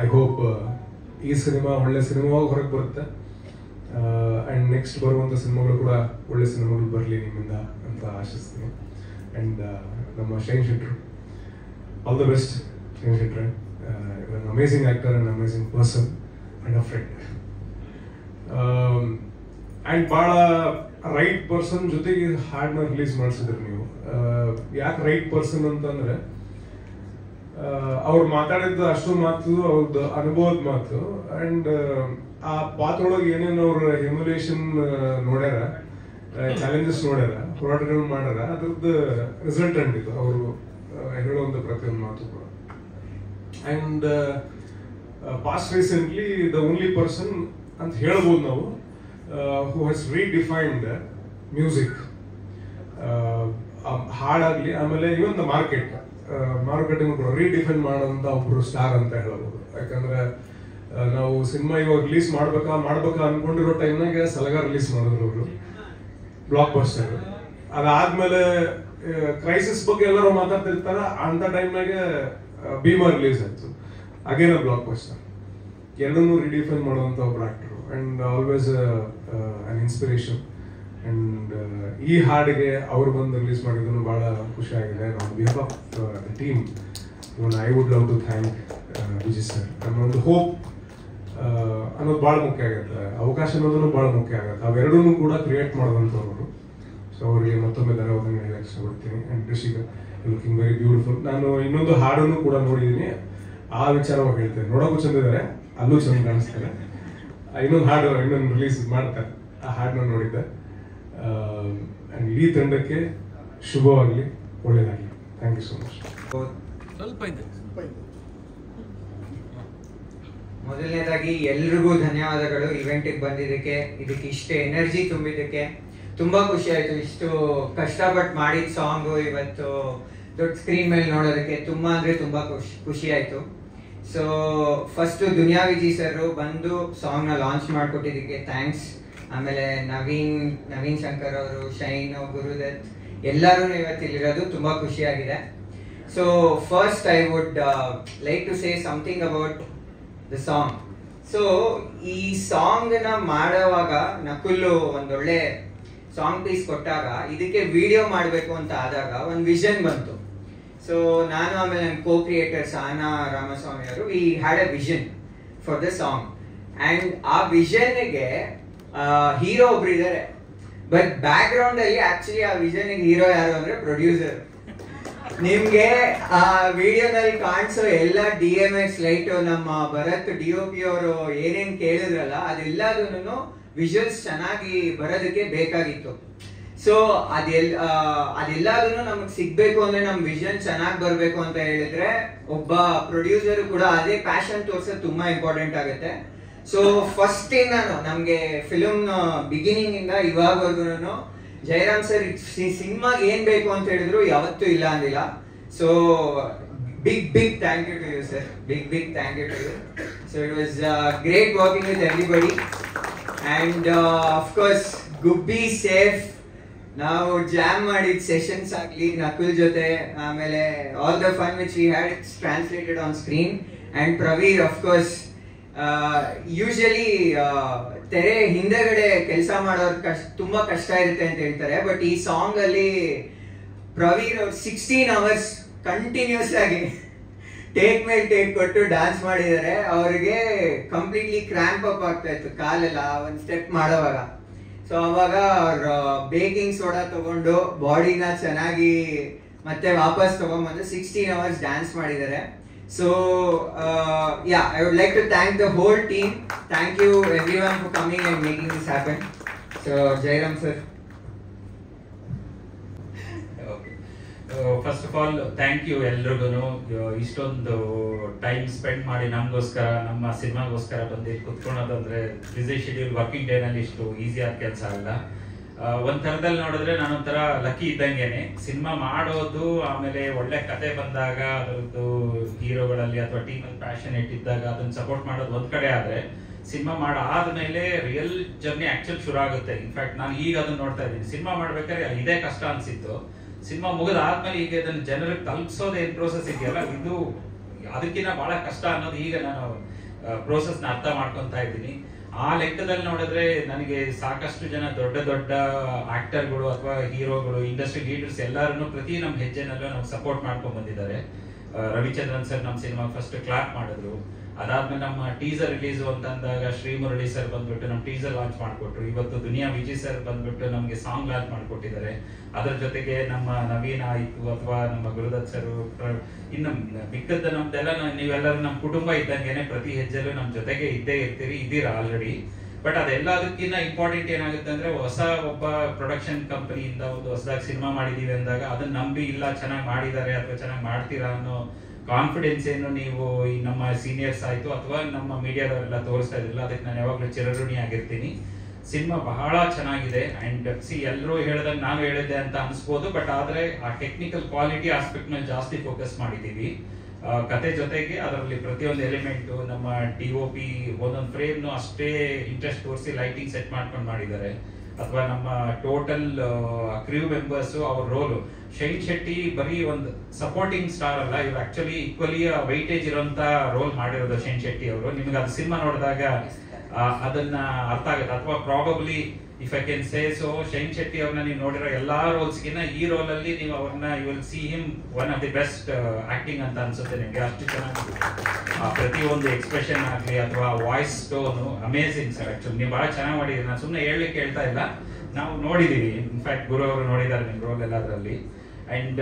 ಐ ಹೋಪ್ ಈ ಸಿನಿಮಾ ಒಳ್ಳೆ ಸಿನಿಮಾವಾಗಿ ಹೊರಗೆ ಬರುತ್ತೆ. ಅಂಡ್ ನೆಕ್ಸ್ಟ್ ಬರುವಂತ ಸಿನಿಮಾಗಳು ಕೂಡ ಒಳ್ಳೆ ಸಿನಿಮಾಗಳು ಬರಲಿ ನಿಮ್ಮಿಂದ ಅಂತ ಆಶಿಸ್ತೀನಿ. ಅಂಡ್ ನಮ್ಮ ಶೈನ್ ಶೆಟ್ರು, ಆಲ್ ದ ಬೆಸ್ಟ್ ಶೈನ್ ಶೆಟ್ರೆ. Amazing actor and amazing person and a friend. And ಬಹಳ ರೈಟ್ ಪರ್ಸನ್ ಜೊತೆಗೆ ಹಾಡನ್ನ ರಿಲೀಸ್ ಮಾಡಿಸಿದ್ರಿ ನೀವು. ಯಾಕೆ ರೈಟ್ ಪರ್ಸನ್ ಅಂತಂದ್ರೆ ಅವ್ರು ಮಾತಾಡಿದ ಅಷ್ಟು ಮಾತು ಅವ್ರದ್ದು ಅನುಭವದ ಮಾತು. ಅಂಡ್ ಆ ಪಾತ್ರೊಳಗೆ ಏನೇನು ಅವ್ರ ಹ್ಯೂಮಿಲೇಷನ್ ನೋಡ್ಯಾರ, ಚಾಲೆಂಜಸ್ ನೋಡ್ಯಾರ, ಹೋರಾಟಗಳು ಮಾಡ್ಯಾರ, ಅದ್ರದ್ದು ರಿಸಲ್ಟೆಂಟ್ ಇದು ಅವರು ಹೇಳುವಂತ ಪ್ರತಿಯೊಂದು ಮಾತು ಕೂಡ. And past recently the only person ಅಂತ ಹೇಳ್ಬೋದು ನಾವು ಹೂ ಹ್ಯಾಸ್ ರೀಡಿಫೈನ್ಡ್ ಮ್ಯೂಸಿಕ್, ಹಾಡಾಗ್ಲಿ, ಆಮೇಲೆ ಇವನ್ ದ ಮಾರ್ಕೆಟಿಂಗ್ ಕೂಡ ರೀಡಿಫೈನ್ ಮಾಡೋಂಥ ಒಬ್ರು ಸ್ಟಾರ್ ಅಂತ ಹೇಳ್ಬೋದು. ಯಾಕಂದ್ರೆ ನಾವು ಸಿನಿಮಾ ಇವಾಗ ರಿಲೀಸ್ ಮಾಡ್ಬೇಕಾ ಅನ್ಕೊಂಡಿರೋ ಟೈಮ್ನಾಗೆ ಸಲಗ ರಿಲೀಸ್ ಮಾಡಿದ್ರು ಅವರು, ಬ್ಲಾಕ್ ಬಸ್ಟರ್. ಅದಾದ್ಮೇಲೆ ಕ್ರೈಸಿಸ್ ಬಗ್ಗೆ ಎಲ್ಲರೂ ಮಾತಾಡ್ತಿರ್ತಾರ, ಅಂತ ಟೈಮ್ನಾಗೆ ಭೀಮಾ ರಿಲೀಸ್ ಆಯ್ತು, ಅಗೇನ್ ಬ್ಲಾಕ್ ಬಸ್ಟರ್. ಎರಡನ್ನೂ ರಿಡಿಫೈನ್ ಮಾಡುವಂತ ಒಬ್ರು actor and always an inspiration. And ಈ ಹಾಡಿಗೆ ಅವ್ರು ಬಂದು ರಿಲೀಸ್ ಮಾಡಿದ್ರು ಬಹಳ ಖುಷಿ ಆಗಿದೆ. On behalf of the team I would love to thank Vijay sir. ನಮ್ಮೊಂದು ಹೋಪ್ ಅನ್ನೋದು ಭಾಳ ಮುಖ್ಯ ಆಗುತ್ತೆ, ಅವಕಾಶ ಅನ್ನೋದನ್ನು ಭಾಳ ಮುಖ್ಯ ಆಗುತ್ತೆ. ಅವೆರಡೂ ಕೂಡ ಕ್ರಿಯೇಟ್ ಮಾಡಿದಂಥವ್ರು. ಸೊ ಅವರಿಗೆ ಮತ್ತೊಮ್ಮೆ ಧನ್ಯವಾದಗಳು ಹೇಳಕ್ಕೆ ಇಷ್ಟಪಡ್ತೀನಿ. ಅಂಡ್ ರಿಷಿಗ ಲುಕಿಂಗ್ ವೆರಿ ಬ್ಯೂಟಿಫುಲ್. ನಾನು ಇನ್ನೊಂದು ಹಾಡನ್ನು ಕೂಡ ನೋಡಿದ್ದೀನಿ, ಆ ವಿಚಾರವಾಗಿ ಹೇಳ್ತೇನೆ. ನೋಡೋಕ್ಕೂ ಚಂದ ಇದ್ದಾರೆ, ಅಲ್ಲೂ ಚಂದ ಕಾಣಿಸ್ತಾರೆ. ಇನ್ನೊಂದು ರಿಲೀಸ್ ಮಾಡ್ತಾರೆ, ಆ ಹಾಡನ್ನ ನೋಡಿದ್ದೆ. ಅಂಡ್ ಇಡೀ ತಂಡಕ್ಕೆ ಶುಭವಾಗಲಿ, ಒಳ್ಳೆಯದಾಗಲಿ. Thank you so much. ಮೊದಲನೇದಾಗಿ ಎಲ್ರಿಗೂ ಧನ್ಯವಾದಗಳು ಇವೆಂಟಿಗೆ ಬಂದಿದ್ದಕ್ಕೆ, ಇದಕ್ಕೆ ಇಷ್ಟು ಎನರ್ಜಿ ತುಂಬಿದ್ದಕ್ಕೆ. ತುಂಬಾ ಖುಷಿ ಆಯ್ತು. ಇಷ್ಟು ಕಷ್ಟಪಟ್ಟು ಮಾಡಿದ ಸಾಂಗು ಇವತ್ತು ದೊಡ್ಡ ಸ್ಕ್ರೀನ್ ಮೇಲೆ ನೋಡೋದಕ್ಕೆ ತುಂಬಾ ಅಂದ್ರೆ ತುಂಬಾ ಖುಷಿ ಆಯ್ತು. So first Duniya Vijay sir ಬಂದು ಸಾಂಗ್ ನ ಲಾಂಚ್ ಮಾಡಿಕೊಟ್ಟಿದ್ದಕ್ಕೆ ಥ್ಯಾಂಕ್ಸ್. ಆಮೇಲೆ ನವೀನ್ ಶಂಕರ್ ಅವರು, ಶೈನ್, ಗುರುದತ್ ಎಲ್ಲರೂ ಇವತ್ತು ಇಲ್ಲಿರೋದು ತುಂಬಾ ಖುಷಿಯಾಗಿದೆ. So first I would like to say something about the song. So ಈ ಸಾಂಗ್ ನ ಮಾಡುವಾಗ ನಕುಲ್ಲು ಒಂದೊಳ್ಳೆ ಸಾಂಗ್ ಪೀಸ್ ಕೊಟ್ಟಾಗ ಇದಕ್ಕೆ ವಿಡಿಯೋ ಮಾಡಬೇಕು ಅಂತ ಆದಾಗ ಒಂದು ವಿಷನ್ ಬಂತು. ಸೊ ನಾನು ಆಮೇಲೆ ನನ್ನ ಕೋ ಕ್ರಿಯೇಟರ್ ಸಹನಾ ರಾಮಸ್ವಾಮಿ ಅವರು we had a vision for the song. And ಆ ವಿಷನ್ಗೆ ಹೀರೋ ಒಬ್ರು ಇದ್ದಾರೆ, ಬಟ್ ಬ್ಯಾಕ್ ಗ್ರೌಂಡ್ ಅಲ್ಲಿ ಆಕ್ಚುಲಿ ಆ ವಿಷನ್ ಹೀರೋ ಯಾರು ಅಂದ್ರೆ ಪ್ರೊಡ್ಯೂಸರ್. ನಿಮ್ಗೆ ಆ ವಿಡಿಯೋನಲ್ಲಿ ಕಾಣಿಸೋ ಎಲ್ಲ DMX ಲೈಟ್, ನಮ್ಮ ಭರತ್ DOP ಅವರು ಏನೇನ್ ಕೇಳಿದ್ರಲ್ಲ ಅದೆಲ್ಲದನ್ನು ವಿಜುವಲ್ಸ್ ಚೆನ್ನಾಗಿ ಬರೋದಕ್ಕೆ ಬೇಕಾಗಿತ್ತು. ಸೊ ಅದೆಲ್ಲದನ್ನು ನಮಗ್ ಸಿಗ್ಬೇಕು ಅಂದ್ರೆ ನಮ್ ವಿಷನ್ ಚೆನ್ನಾಗಿ ಬರ್ಬೇಕು ಅಂತ ಹೇಳಿದ್ರೆ ಒಬ್ಬ ಪ್ರೊಡ್ಯೂಸರ್ ಕೂಡ ಅದೇ ಪ್ಯಾಷನ್ ತೋರ್ಸೋದು ತುಂಬಾ ಇಂಪಾರ್ಟೆಂಟ್ ಆಗುತ್ತೆ. ಸೊ ಫಸ್ಟ್ ನಾನು ನಮ್ಗೆ ಫಿಲ್ಮ್ ಬಿಗಿನಿಂಗ್ ಇಂದ ಇವಾಗವರೆಗೂ ಜಯರಾಮ್ ಸರ್ ಸಿನಿಮಾಗೆ ಏನ್ ಬೇಕು ಅಂತ ಹೇಳಿದ್ರು ಯಾವತ್ತೂ ಇಲ್ಲ ಅಂದಿಲ್ಲ. So big thank you to you sir, big thank you to you. So it was great working with everybody and of course Gubbi safe. ನಾವು ಜಾಮ್ ಮಾಡಿದ ಸೆಷನ್ಸ್ ಆಗ್ಲಿ ನಕುಲ್ ಜೊತೆ, ಆಮೇಲೆ all the fun which we had it's translated on screen. And Pravir of course usually ತೆರೆ ಹಿಂದೆಗಡೆ ಕೆಲಸ ಮಾಡೋರ್ ತುಂಬಾ ಕಷ್ಟ ಇರುತ್ತೆ ಅಂತ ಹೇಳ್ತಾರೆ, ಬಟ್ ಈ ಸಾಂಗ್ ಅಲ್ಲಿ ಪ್ರವೀರ್ 16 hours ಕಂಟಿನ್ಯೂಸ್ ಆಗಿ ಟೇಕ್ ಮೇಲೆ ಟೇಕ್ ಕೊಟ್ಟು ಡ್ಯಾನ್ಸ್ ಮಾಡಿದ್ದಾರೆ. ಅವ್ರಿಗೆ ಕಂಪ್ಲೀಟ್ಲಿ ಕ್ರ್ಯಾಂಪ್ ಅಪ್ ಆಗ್ತಾ ಇತ್ತು ಕಾಲೆಲ್ಲ ಒಂದ್ ಸ್ಟೆಪ್ ಮಾಡೋವಾಗ. ಸೊ ಅವಾಗ ಅವ್ರ ಬೇಕಿಂಗ್ ಸೋಡಾ ತಗೊಂಡು ಬಾಡಿನ ಚೆನ್ನಾಗಿ ಮತ್ತೆ ವಾಪಸ್ ತಗೊಂಡ್ಬಂದು 16 hours ಡ್ಯಾನ್ಸ್ ಮಾಡಿದ್ದಾರೆ. So I would like to thank the whole team. Thank you everyone for coming and making this happen. So Jayaram sir. First of all thank you ಎಲ್ರಿಗೂ. ಇಷ್ಟೊಂದು ಟೈಮ್ ಸ್ಪೆಂಡ್ ಮಾಡಿ ನಮಗೋಸ್ಕರ, ನಮ್ಮ ಸಿನಿಮಾಗೋಸ್ಕರ ಬಂದು ಕುತ್ಕೊಳ್ಳೋದಂದ್ರೆ ಬಿಸಿ ಶೆಡ್ಯೂಲ್ ವರ್ಕಿಂಗ್ ಡೇನಲ್ಲಿ ಇಷ್ಟು ಈಸಿ ಆದ ಕೆಲಸ ಅಲ್ಲ. ಒಂದ್ ಥರದಲ್ಲಿ ನೋಡಿದ್ರೆ ನಾನೊಂಥರ ಲಕ್ಕಿ ಇದ್ದಂಗೆನೆ. ಸಿನಿಮಾ ಮಾಡೋದು, ಆಮೇಲೆ ಒಳ್ಳೆ ಕತೆ ಬಂದಾಗ ಅದರದ್ದು ಹೀರೋಗಳಲ್ಲಿ ಅಥವಾ ಟೀಮಲ್ಲಿ ಪ್ಯಾಷನೇಟ್ ಇದ್ದಾಗ ಅದನ್ನ ಸಪೋರ್ಟ್ ಮಾಡೋದು ಒಂದ್ ಕಡೆ ಆದ್ರೆ, ಸಿನಿಮಾ ಮಾಡಾದ್ಮೇಲೆ ರಿಯಲ್ ಜರ್ನಿ ಆಕ್ಚುಲ್ ಶುರು ಆಗುತ್ತೆ. ಇನ್ಫ್ಯಾಕ್ಟ್ ನಾನು ಈಗ ಅದನ್ನ ನೋಡ್ತಾ ಇದ್ದೀನಿ. ಸಿನಿಮಾ ಮಾಡ್ಬೇಕಾದ್ರೆ ಇದೇ ಕಷ್ಟ ಅನ್ಸಿತ್ತು. ಸಿನಿಮಾ ಮುಗಿದಾದ್ಮೇಲೆ ಈಗ ಇದನ್ನ ಜನರಿಗೆ ತಲುಪಿಸೋದು ಏನ್ ಪ್ರೋಸೆಸ್ ಇದೆಯಲ್ಲ, ಇದು ಅದಕ್ಕಿಂತ ಬಹಳ ಕಷ್ಟ ಅನ್ನೋದು ಈಗ ನಾನು ಪ್ರೋಸೆಸ್ನ ಅರ್ಥ ಮಾಡ್ಕೊತಾ ಇದ್ದೀನಿ. ಆ ಲೆಕ್ಕದಲ್ಲಿ ನೋಡಿದ್ರೆ ನನಗೆ ಸಾಕಷ್ಟು ಜನ ದೊಡ್ಡ ದೊಡ್ಡ ಆಕ್ಟರ್ಗಳು ಅಥವಾ ಹೀರೋಗಳು, ಇಂಡಸ್ಟ್ರಿ ಲೀಡರ್ಸ್ ಎಲ್ಲರೂ ಪ್ರತಿ ನಮ್ಮ ಹೆಜ್ಜೆನಲ್ಲೂ ನಮ್ಗೆ ಸಪೋರ್ಟ್ ಮಾಡ್ಕೊಂಡ್ ಬಂದಿದ್ದಾರೆ. ರವಿಚಂದ್ರನ್ ಸರ್ ನಮ್ಮ ಸಿನಿಮಾ ಫಸ್ಟ್ ಕ್ಲಾಪ್ ಮಾಡಿದ್ರು. ಅದಾದ್ಮೇಲೆ ನಮ್ಮ ಟೀಸರ್ ರಿಲೀಸ್ ಅಂತ ಅಂದಾಗ ಶ್ರೀಮುರಳಿ ಸರ್ ಬಂದ್ಬಿಟ್ಟು ನಮ್ಮ ಟೀಸರ್ ಲಾಂಚ್ ಮಾಡಿಕೊಟ್ರು. ಇವತ್ತು ದುನಿಯಾ ವಿಜಯ್ ಸರ್ ಬಂದ್ಬಿಟ್ಟು ನಮಗೆ ಸಾಂಗ್ ಲಾಂಚ್ ಮಾಡಿಕೊಟ್ಟಿದ್ದಾರೆ. ಅದರ ಜೊತೆಗೆ ನಮ್ಮ ನವೀನ್ ಆಯ್ತು ಅಥವಾ ನಮ್ಮ ಗುರುದತ್ ಸರ್, ಇನ್ನು ಮಿಕ್ಕದ ನಮ್ದೆಲ್ಲ ನೀವೆಲ್ಲರೂ ನಮ್ಮ ಕುಟುಂಬ ಇದ್ದಂಗೆನೆ ಪ್ರತಿ ಹೆಜ್ಜೆಲ್ಲೂ ನಮ್ಮ ಜೊತೆಗೆ ಇದ್ದೇ ಇದ್ದೀರಾ ಆಲ್ರೆಡಿ. ಬಟ್ ಅದೆಲ್ಲದಕ್ಕಿಂತ ಇಂಪಾರ್ಟೆಂಟ್ ಏನಾಗುತ್ತೆ ಅಂದ್ರೆ ಹೊಸ ಒಬ್ಬ ಪ್ರೊಡಕ್ಷನ್ ಕಂಪನಿಯಿಂದ ಒಂದು ಹೊಸದಾಗಿ ಸಿನಿಮಾ ಮಾಡಿದೀವಿ ಅಂದಾಗ ಅದನ್ನ ನಂಬಿ ಇಲ್ಲ ಚೆನ್ನಾಗಿ ಮಾಡಿದ್ದಾರೆ ಅಥವಾ ಚೆನ್ನಾಗಿ ಮಾಡ್ತೀರಾ ಅನ್ನೋ ಕಾನ್ಫಿಡೆನ್ಸ್ ಏನು ನೀವು ಈ ನಮ್ಮ ಸೀನಿಯರ್ಸ್ ಆಯ್ತು ಅಥವಾ ನಮ್ಮ ಮೀಡಿಯಾದವರೆಲ್ಲ ತೋರಿಸ್ತಾ ಇದ್ರಲ್ಲ, ಅದಕ್ಕೆ ನಾನು ಯಾವಾಗಲೂ ಚಿರಋಣಿ ಆಗಿರ್ತೀನಿ. ಸಿನಿಮಾ ಬಹಳ ಚೆನ್ನಾಗಿದೆ. ಅಂಡ್ ಎಲ್ಲರೂ ಹೇಳ್ದಂಗೆ ನಾನು ಹೇಳಿದ್ದೆ ಅಂತ ಅನ್ಸ್ಬೋದು, ಬಟ್ ಆದ್ರೆ ಆ ಟೆಕ್ನಿಕಲ್ ಕ್ವಾಲಿಟಿ ಆಸ್ಪೆಕ್ಟ್ ಮೇಲೆ ಜಾಸ್ತಿ ಫೋಕಸ್ ಮಾಡಿದೀವಿ. ಕತೆ ಜೊತೆಗೆ ಅದರಲ್ಲಿ ಪ್ರತಿಯೊಂದು ಎಲಿಮೆಂಟು, ನಮ್ಮ DOP ಒಂದೊಂದು ಫ್ರೇಮ್ನು ಅಷ್ಟೇ ಇಂಟ್ರೆಸ್ಟ್ ತೋರಿಸಿ ಲೈಟಿಂಗ್ ಸೆಟ್ ಮಾಡ್ಕೊಂಡು ಮಾಡಿದ್ದಾರೆ. ಅಥವಾ ನಮ್ಮ ಟೋಟಲ್ ಕ್ರೂ ಮೆಂಬರ್ಸ್ ಅವ್ರ ರೋಲು, ಶೈನ್ ಶೆಟ್ಟಿ ಬರೀ ಒಂದು ಸಪೋರ್ಟಿಂಗ್ ಸ್ಟಾರ್ ಅಲ್ಲ, ಇವ್ರು ಆಕ್ಚುಲಿ ಈಕ್ವಲಿ ವೈಟೇಜ್ ಇರೋಂತ ರೋಲ್ ಮಾಡಿರೋದು ಶೈನ್ ಶೆಟ್ಟಿ ಅವರು. ನಿಮ್ಗೆ ಅದು ಸಿನಿಮಾ ನೋಡಿದಾಗ ಅದನ್ನ ಅರ್ಥ ಆಗುತ್ತೆ. ಅಥವಾ probably if I can say so, shine Shetty ಅವ್ರನ್ನ ನೀವು ನೋಡಿರೋ ಎಲ್ಲಾ ರೋಲ್ಸ್ಗಿನ್ನ ಈ ರೋಲ್ ಅಲ್ಲಿ ನೀವು ಅವ್ರನ್ನ you will see him one of the best acting ಅಂತ ಅನ್ಸುತ್ತೆ ನಿಮ್ಗೆ. ಅಷ್ಟು ಚೆನ್ನಾಗಿ ಪ್ರತಿಯೊಂದು ಎಕ್ಸ್ಪ್ರೆಷನ್ ಆಗ್ಲಿ ಅಥವಾ voice tone amazing sir. Actually ನೀವು ಬಹಳ ಚೆನ್ನಾಗಿ ಮಾಡಿದ್ರಿ. ನಾನು ಸುಮ್ಮನೆ ಹೇಳಲಿಕ್ಕೆ ಹೇಳ್ತಾ ಇಲ್ಲ, ನಾವು ನೋಡಿದೀವಿ. ಇನ್ಫ್ಯಾಕ್ಟ್ ಗುರು ಅವರು ನೋಡಿದ್ದಾರೆ ನಿಮ್ ರೋಲ್ ಎಲ್ಲ ಅದರಲ್ಲಿ. ಅಂಡ್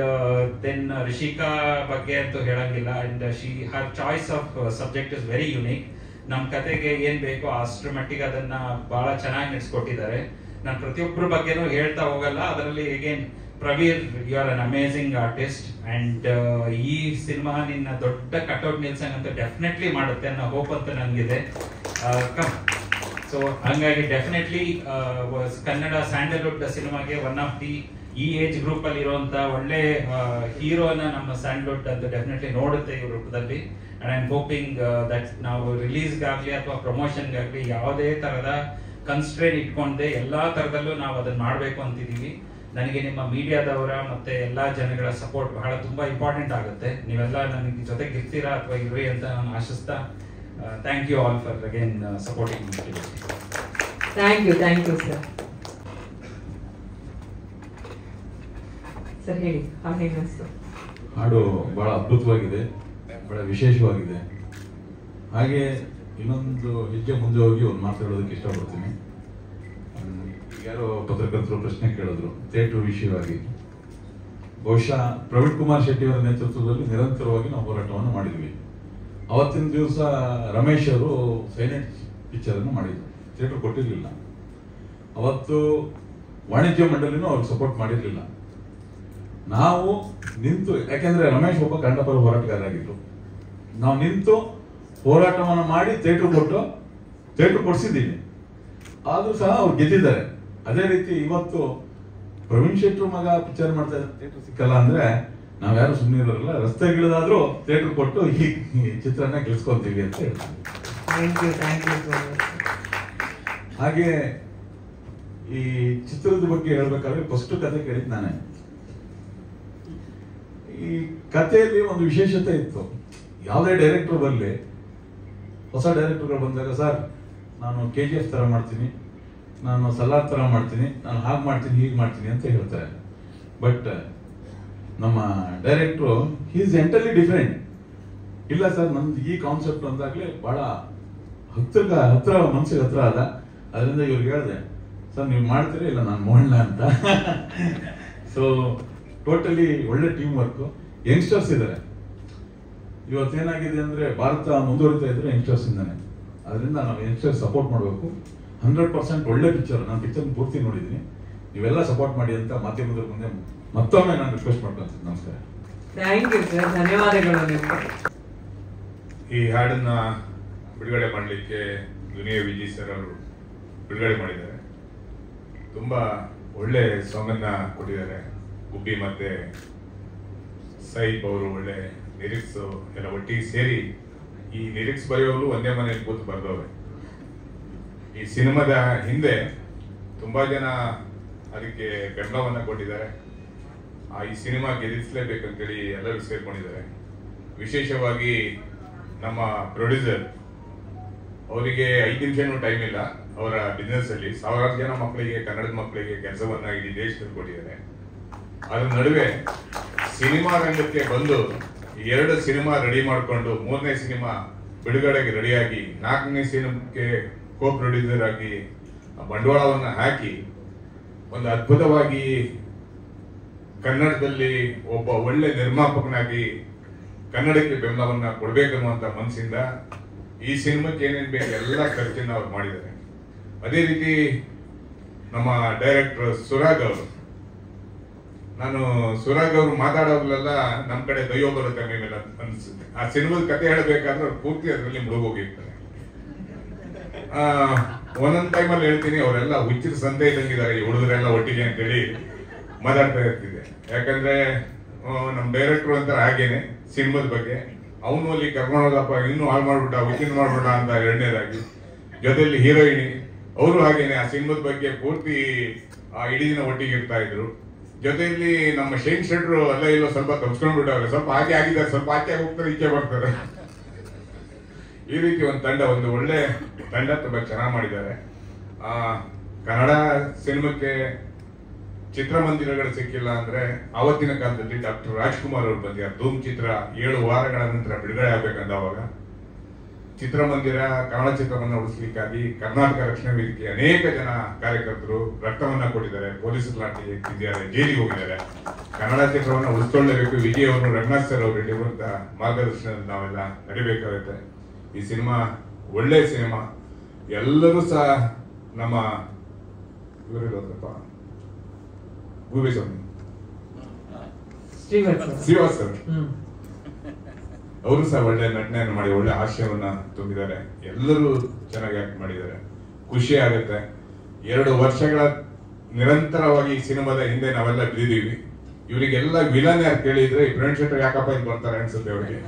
ದೆನ್ ರಿಷಿಕಾ ಬಗ್ಗೆ ಅಂತೂ ಹೇಳಂಗಿಲ್ಲ. And Har choice of subject is very unique. ನಮ್ ಕತೆಗೆ ಏನ್ ಬೇಕೋ ಅಷ್ಟರ ಮಟ್ಟಿಗೆ ಅದನ್ನ ಬಹಳ ಚೆನ್ನಾಗಿ ನಡೆಸ್ಕೊಟ್ಟಿದ್ದಾರೆ. ನಾನು ಪ್ರತಿಯೊಬ್ಬರ ಬಗ್ಗೆನೂ ಹೇಳ್ತಾ ಹೋಗಲ್ಲ. ಅದರಲ್ಲಿ again Praveer, you are an amazing artist. And ಈ ಸಿನಿಮಾ ನಿನ್ನ ದೊಡ್ಡ ಕಟ್ಔಟ್ ನಿಲ್ಸಂಗ್ ಅಂತ ಡೆಫಿನೆಟ್ಲಿ ಮಾಡುತ್ತೆ ಅನ್ನೋ ಹೋಪ್ ಅಂತ ನನಗಿದೆ. ಸೊ ಹಂಗಾಗಿ ಡೆಫಿನೆಟ್ಲಿ ಕನ್ನಡ ಸ್ಯಾಂಡಲ್ವುಡ್ ಸಿನಿಮಾಗೆ ಒನ್ ಆಫ್ ದಿ ಈ ಏಜ್ ಗ್ರೂಪ್ ಅಲ್ಲಿ ಇರುವಂತ ಒಳ್ಳೆ ಹೀರೋನ ನಮ್ಮ ಸ್ಯಾಂಡಲ್ವುಡ್ ಅಂತ ಡೆಫಿನೆಟ್ಲಿ ನೋಡುತ್ತೆ ಈ ರೂಪದಲ್ಲಿ. And I am hoping that ನಾವು ರಿಲೀಸ್ಗಾಗ್ಲಿ ಅಥವಾ ಪ್ರಮೋಷನ್ಗಾಗ್ಲಿ ಯಾವುದೇ ತರದ ಕನ್ಸ್ಟ್ರೇನ್ ಇಟ್ಕೊಂಡೆ ಎಲ್ಲಾ ತರದಲ್ಲೂ ನಾವು ಅದನ್ನ ಮಾಡಬೇಕು ಅಂತಿದೀವಿ. ನನಗೆ ನಿಮ್ಮ ಮೀಡಿಯಾದವರ ಮತ್ತೆ ಎಲ್ಲಾ ಜನಗಳ ಸಪೋರ್ಟ್ ಬಹಳ ತುಂಬಾ ಇಂಪಾರ್ಟೆಂಟ್ ಆಗುತ್ತೆ. ನೀವೆಲ್ಲ ನನಗೆ ಜೊತೆಗೆ ಇರ್ತೀರಾ ಅಥವಾ ಇರ್ರಿ ಅಂತ ನಾನು ಆಶಿಸ್ತಾ thank you all for again supporting. Thank you sir. Sir ಹೇಳಿ, ಹಾಡು ಬಹಳ ಅದ್ಭುತವಾಗಿದೆ, ಬಹಳ ವಿಶೇಷವಾಗಿದೆ. ಹಾಗೆ ಇನ್ನೊಂದು ಹೆಜ್ಜೆ ಮುಂದೆ ಹೋಗಿ ಒಂದು ಮಾತು ಹೇಳೋದಕ್ಕೆ ಇಷ್ಟಪಡ್ತೀನಿ. ಯಾರೋ ಪತ್ರಕರ್ತರು ಪ್ರಶ್ನೆ ಕೇಳಿದ್ರು ಥಿಯೇಟರ್ ವಿಷಯವಾಗಿ. ಬಹುಶಃ ಪ್ರವೀಣ್ ಕುಮಾರ್ ಶೆಟ್ಟಿ ಅವರ ನೇತೃತ್ವದಲ್ಲಿ ನಿರಂತರವಾಗಿ ನಾವು ಹೋರಾಟವನ್ನು ಮಾಡಿದ್ವಿ. ಅವತ್ತಿನ ದಿವಸ ರಮೇಶ್ ಅವರು ಸೈಲೆಂಟ್ ಪಿಕ್ಚರ್ ಅನ್ನು ಮಾಡಿದ್ರು, ಥಿಯೇಟರ್ ಕೊಟ್ಟಿರಲಿಲ್ಲ. ಅವತ್ತು ವಾಣಿಜ್ಯ ಮಂಡಳಿನೂ ಅವ್ರಿಗೆ ಸಪೋರ್ಟ್ ಮಾಡಿರಲಿಲ್ಲ. ನಾವು ನಿಂತು, ಯಾಕೆಂದ್ರೆ ರಮೇಶ್ ಒಬ್ಬ ಕನ್ನಡ ಪರ ಹೋರಾಟಗಾರರಾಗಿದ್ರು, ನಾವು ನಿಂತು ಹೋರಾಟವನ್ನು ಮಾಡಿ ಥಿಯೇಟರ್ ಕೊಡಿಸಿದ್ದೀನಿ. ಆದ್ರೂ ಸಹ ಅವ್ರು ಗೆದ್ದಿದ್ದಾರೆ. ಅದೇ ರೀತಿ ಇವತ್ತು ಪ್ರವೀಣ್ ಶೆಟ್ಟಿ ಮಗ ಪಿಕ್ಚರ್ ಮಾಡ್ತಾ ಇದ್ದಾರೆ, ಥಿಯೇಟರ್ ಸಿಕ್ಕಲ್ಲ ಅಂದ್ರೆ ನಾವ್ಯಾರು ಸುಮ್ಮನೆ ಇರೋಲ್ಲ, ರಸ್ತೆಗಿಳಿದಾದ್ರೂ ಥಿಯೇಟರ್ ಕೊಟ್ಟು ಈ ಚಿತ್ರನ ಗೆಲ್ಸ್ಕೊಂತೀವಿ ಅಂತ ಹೇಳ್ತಾರೆ. ಹಾಗೆ ಈ ಚಿತ್ರದ ಬಗ್ಗೆ ಹೇಳ್ಬೇಕಾದ್ರೆ ಫಸ್ಟ್ ಕತೆ ಕೇಳಿದ್ ನಾನೇ. ಈ ಕಥೆಯಲ್ಲಿ ಒಂದು ವಿಶೇಷತೆ ಇತ್ತು. ಯಾವುದೇ ಡೈರೆಕ್ಟರ್ ಬರಲಿ, ಹೊಸ ಡೈರೆಕ್ಟರ್ಗಳು ಬಂದಾಗ ಸರ್ ನಾನು KGF ತರ ಮಾಡ್ತೀನಿ, ನಾನು ಸಲಾರ್ ತರ ಮಾಡ್ತೀನಿ, ನಾನು ಹಾಗೆ ಮಾಡ್ತೀನಿ ಹೀಗೆ ಮಾಡ್ತೀನಿ ಅಂತ ಹೇಳ್ತಾರೆ. ಬಟ್ ನಮ್ಮ ಡೈರೆಕ್ಟ್ರು ಈಸ್ ಎಂಟರ್ಲಿ ಡಿಫರೆಂಟ್. ಇಲ್ಲ ಸರ್ ನಂದು ಈ ಕಾನ್ಸೆಪ್ಟ್ ಅಂದಾಗ್ಲೇ ಬಹಳ ಹತ್ರ ಮನ್ಸಿಗೆ ಹತ್ರ ಅದ. ಅದರಿಂದ ಇವ್ರಿಗೆ ಹೇಳಿದೆ ಸರ್ ನೀವು ಮಾಡ್ತೀರಾ ಇಲ್ಲ ನಾನು ಮಾಡೋಣ ಅಂತ. ಸೊ ಟೋಟಲಿ ಒಳ್ಳೆ ಟೀಮ್ ವರ್ಕ್. ಯಂಗ್ಸ್ಟರ್ಸ್ ಇದ್ದಾರೆ. ಇವತ್ತೇನಾಗಿದೆ ಅಂದ್ರೆ ಭಾರತ ಮುಂದುವರಿತಾ ಇದ್ರೆ ಯಂಗ್ಸ್ಟರ್ಸ್ ಇಂದಾನೆ. ಅದರಿಂದ ನಾವು ಯಂಗ್ಸ್ಟರ್ಸ್ ಸಪೋರ್ಟ್ ಮಾಡಬೇಕು. 100% ಒಳ್ಳೆ ಪಿಕ್ಚರ್. ನಾನು ಪಿಕ್ಚರ್ ಪೂರ್ತಿ ನೋಡಿದ್ದೀನಿ. ನೀವೆಲ್ಲ ಸಪೋರ್ಟ್ ಮಾಡಿ ಅಂತ ಮಾಧ್ಯಮದ ಮುಂದೆ ಮತ್ತೊಮ್ಮೆ ನಾನು ರಿಕ್ವೆಸ್ಟ್ ಮಾಡ್ಕೊಂತೀನಿ. ನಮಸ್ಕಾರ. ಥ್ಯಾಂಕ್ ಯು ಸರ್, ಧನ್ಯವಾದಗಳು ನಿಮಗೆ. ಈ ಹಾಡನ್ನ ಬಿಡುಗಡೆ ಮಾಡಲಿಕ್ಕೆ ದುನಿಯಾ ವಿಜಯ್ ಸರ್ ಅವರು ಬಿಡುಗಡೆ ಮಾಡಿದ್ದಾರೆ. ತುಂಬಾ ಒಳ್ಳೆ ಸಾಂಗ್ ಅನ್ನ ಕೊಟ್ಟಿದ್ದಾರೆ. ಗುಬ್ಬಿ ಮತ್ತೆ ಸೈಬ್ ಅವರು ಒಳ್ಳೆ ಲಿರಿಕ್ಸ್ ಎಲ್ಲ ಒಟ್ಟಿಗೆ ಸೇರಿ, ಈ ಲಿರಿಕ್ಸ್ ಬರೆಯೋರು ಒಂದೇ ಮನೆಯಲ್ಲಿ ಕೂತು ಬರೆದವ್ರೆ. ಈ ಸಿನಿಮಾದ ಹಿಂದೆ ತುಂಬಾ ಜನ ಅದಕ್ಕೆ ಬೆಂಬಲವನ್ನ ಕೊಟ್ಟಿದ್ದಾರೆ. ಈ ಸಿನಿಮಾ ಗೆಲ್ಲಿಸಲೇಬೇಕಂತೇಳಿ ಎಲ್ಲರೂ ಸೇರ್ಕೊಂಡಿದ್ದಾರೆ. ವಿಶೇಷವಾಗಿ ನಮ್ಮ ಪ್ರೊಡ್ಯೂಸರ್, ಅವರಿಗೆ 5 ನಿಮಿಷನೂ ಟೈಮ್ ಇಲ್ಲ. ಅವರ ಬಿಸ್ನೆಸ್ ಅಲ್ಲಿ ಸಾವಿರಾರು ಜನ ಮಕ್ಕಳಿಗೆ, ಕನ್ನಡದ ಮಕ್ಕಳಿಗೆ ಕೆಲಸವನ್ನ ಇಡೀ ದೇಶದಲ್ಲಿ ಕೊಟ್ಟಿದ್ದಾರೆ. ಅದ್ರ ನಡುವೆ ಸಿನಿಮಾ ರಂಗಕ್ಕೆ ಬಂದು 2 ಸಿನಿಮಾ ರೆಡಿ ಮಾಡಿಕೊಂಡು 3ನೇ ಸಿನಿಮಾ ಬಿಡುಗಡೆಗೆ ರೆಡಿಯಾಗಿ 4ನೇ ಸಿನಿಮಾಕ್ಕೆ ಕೋ ಪ್ರೊಡ್ಯೂಸರ್ ಆಗಿ ಬಂಡವಾಳವನ್ನ ಹಾಕಿ ಒಂದು ಅದ್ಭುತವಾಗಿ ಕನ್ನಡದಲ್ಲಿ ಒಬ್ಬ ಒಳ್ಳೆ ನಿರ್ಮಾಪಕನಾಗಿ ಕನ್ನಡಕ್ಕೆ ಬೆಂಬಲವನ್ನ ಕೊಡ್ಬೇಕನ್ನುವಂತ ಮನಸ್ಸಿಂದ ಈ ಸಿನಿಮಾಕ್ಕೆ ಏನೇನ್ ಬೇಕು ಎಲ್ಲ ಖರ್ಚನ್ನ ಅವ್ರು ಮಾಡಿದ್ದಾರೆ. ಅದೇ ರೀತಿ ನಮ್ಮ ಡೈರೆಕ್ಟರ್ ಸುರಾಗ್ ಅವರು, ನಾನು ಸುರಾಗ್ ಅವರು ಮಾತಾಡೋದ್ರಲ್ಲ ನಮ್ಮ ಕಡೆ ದೈವ ಬರುತ್ತೆ ಮೇಲೆ ಅನ್ಸುತ್ತೆ. ಆ ಸಿನಿಮಾದ ಕತೆ ಹೇಳಬೇಕಾದ್ರೆ ಅವ್ರು ಪೂರ್ತಿ ಅದರಲ್ಲಿ ಮುಳುಗೋಗಿರ್ತಾರೆ. ಒಂದೊಂದ್ ಟೈಮಲ್ಲಿ ಹೇಳ್ತೀನಿ, ಅವರೆಲ್ಲ ಹುಚ್ಚಿನ ಸಂತೆ ಇದ್ದಂಗಿದ್ದಾರೆ ಈ ಹುಡುಗರೆಲ್ಲ ಒಟ್ಟಿಗೆ ಅಂತೇಳಿ ಮಾತಾಡ್ತಾ ಇರ್ತಿದೆ. ಯಾಕಂದ್ರೆ ನಮ್ ಡೈರೆಕ್ಟರ್ ಅಂತ ಹಾಗೇನೆ ಸಿನಿಮಾದ ಬಗ್ಗೆ ಅವನು ಅಲ್ಲಿ ಕರ್ಕೊಂಡೋದಪ್ಪ ಇನ್ನೂ ಹಾಳು ಮಾಡ್ಬಿಟ್ಟ, ಹುಚ್ಚಿನ ಮಾಡ್ಬಿಟ್ಟ ಅಂತ 2ನೇದಾಗಿ. ಜೊತೆಯಲ್ಲಿ ಹೀರೋಯಿನಿ ಅವರು ಹಾಗೇನೆ ಆ ಸಿನಿಮಾದ ಬಗ್ಗೆ ಪೂರ್ತಿ ಇಡೀ ದಿನ ಒಟ್ಟಿಗೆ ಇರ್ತಾ ಇದ್ರು. ಜೊತೆಯಲ್ಲಿ ನಮ್ಮ ಶೇನ್ ಶೆಟ್ರು ಅಲ್ಲ ಇಲ್ಲೋ ಸ್ವಲ್ಪ ತಪ್ಸ್ಕೊಂಡ್ಬಿಟ್ಟವ್ರೆ, ಸ್ವಲ್ಪ ಆಚೆ ಆಗಿದ್ದಾರೆ, ಸ್ವಲ್ಪ ಆಚೆ ಹೋಗ್ತಾರೆ, ಈಚೆ ಬರ್ತಾರೆ. ಈ ರೀತಿ ಒಂದು ತಂಡ, ಒಂದು ಒಳ್ಳೆ ತಂಡ, ತುಂಬಾ ಚೆನ್ನಾಗಿ ಮಾಡಿದ್ದಾರೆ. ಕನ್ನಡ ಸಿನಿಮಾಕ್ಕೆ ಚಿತ್ರಮಂದಿರಗಳು ಸಿಕ್ಕಿಲ್ಲ ಅಂದ್ರೆ ಆವತ್ತಿನ ಕಾಲದಲ್ಲಿ ಡಾಕ್ಟರ್ ರಾಜ್ಕುಮಾರ್ ಅವರು ಬಂದಿದ್ದಾರೆ. ಧೂಮ್ ಚಿತ್ರ 7 ವಾರಗಳ ನಂತರ ಬಿಡುಗಡೆ ಆಗ್ಬೇಕಂದ ಅವಾಗ ಚಿತ್ರಮಂದಿರ ಕನ್ನಡ ಚಿತ್ರವನ್ನ ಉಳಿಸ್ಲಿಕ್ಕಾಗಿ ಕರ್ನಾಟಕ ರಕ್ಷಣಾ ವೇದಿಕೆ ಅನೇಕ ಜನ ಕಾರ್ಯಕರ್ತರು ರಕ್ತವನ್ನ ಕೊಟ್ಟಿದ್ದಾರೆ, ಪೊಲೀಸ್ ಲಾಠಿ ಎತ್ತಿದ್ದಾರೆ, ಜೈಲಿಗೆ ಹೋಗಿದ್ದಾರೆ. ಕನ್ನಡ ಚಿತ್ರವನ್ನ ಉಳಿಸ್ಕೊಳ್ಳೇಬೇಕು. ವಿಜಯ್ ಅವರು, ರಂಗನಾಥ್ ಸರ್ ಅವರು ಇರುವಂತ ಮಾರ್ಗದರ್ಶನದಲ್ಲಿ ನಾವೆಲ್ಲ ನಡಿಬೇಕಾಗುತ್ತೆ. ಈ ಸಿನಿಮಾ ಒಳ್ಳೆ ಸಿನಿಮಾ. ಎಲ್ಲರೂ ಸಹ ನಮ್ಮ ಇವರಿರೋದಪ್ಪ ಶ್ರೀವಾಸ್ತವ್ ಅವರು ಸಹ ಒಳ್ಳೆ ನಟನೆಯನ್ನು ಮಾಡಿ ಒಳ್ಳೆ ಹಾಸ್ಯವನ್ನ ತುಂಬಿದ್ದಾರೆ. ಎಲ್ಲರೂ ಚೆನ್ನಾಗಿ ಆಕ್ಟ್ ಮಾಡಿದ್ದಾರೆ. ಖುಷಿ ಆಗುತ್ತೆ. 2 ವರ್ಷಗಳ ನಿರಂತರವಾಗಿ ಈ ಸಿನಿಮಾದ ಹಿಂದೆ ನಾವೆಲ್ಲ ಬಿದ್ದಿದ್ದೀವಿ. ಇವರಿಗೆಲ್ಲ ವಿಲನ್ ಯಾರು ಕೇಳಿದ್ರೆ ಈ ಫ್ರೆಂಡ್ ಶೆಟ್ಟರ್ ಯಾಕಪ್ಪ ಇಲ್ಲಿ ಬರ್ತಾರೆ ಅನ್ಸುತ್ತೆ ಅವರಿಗೆ.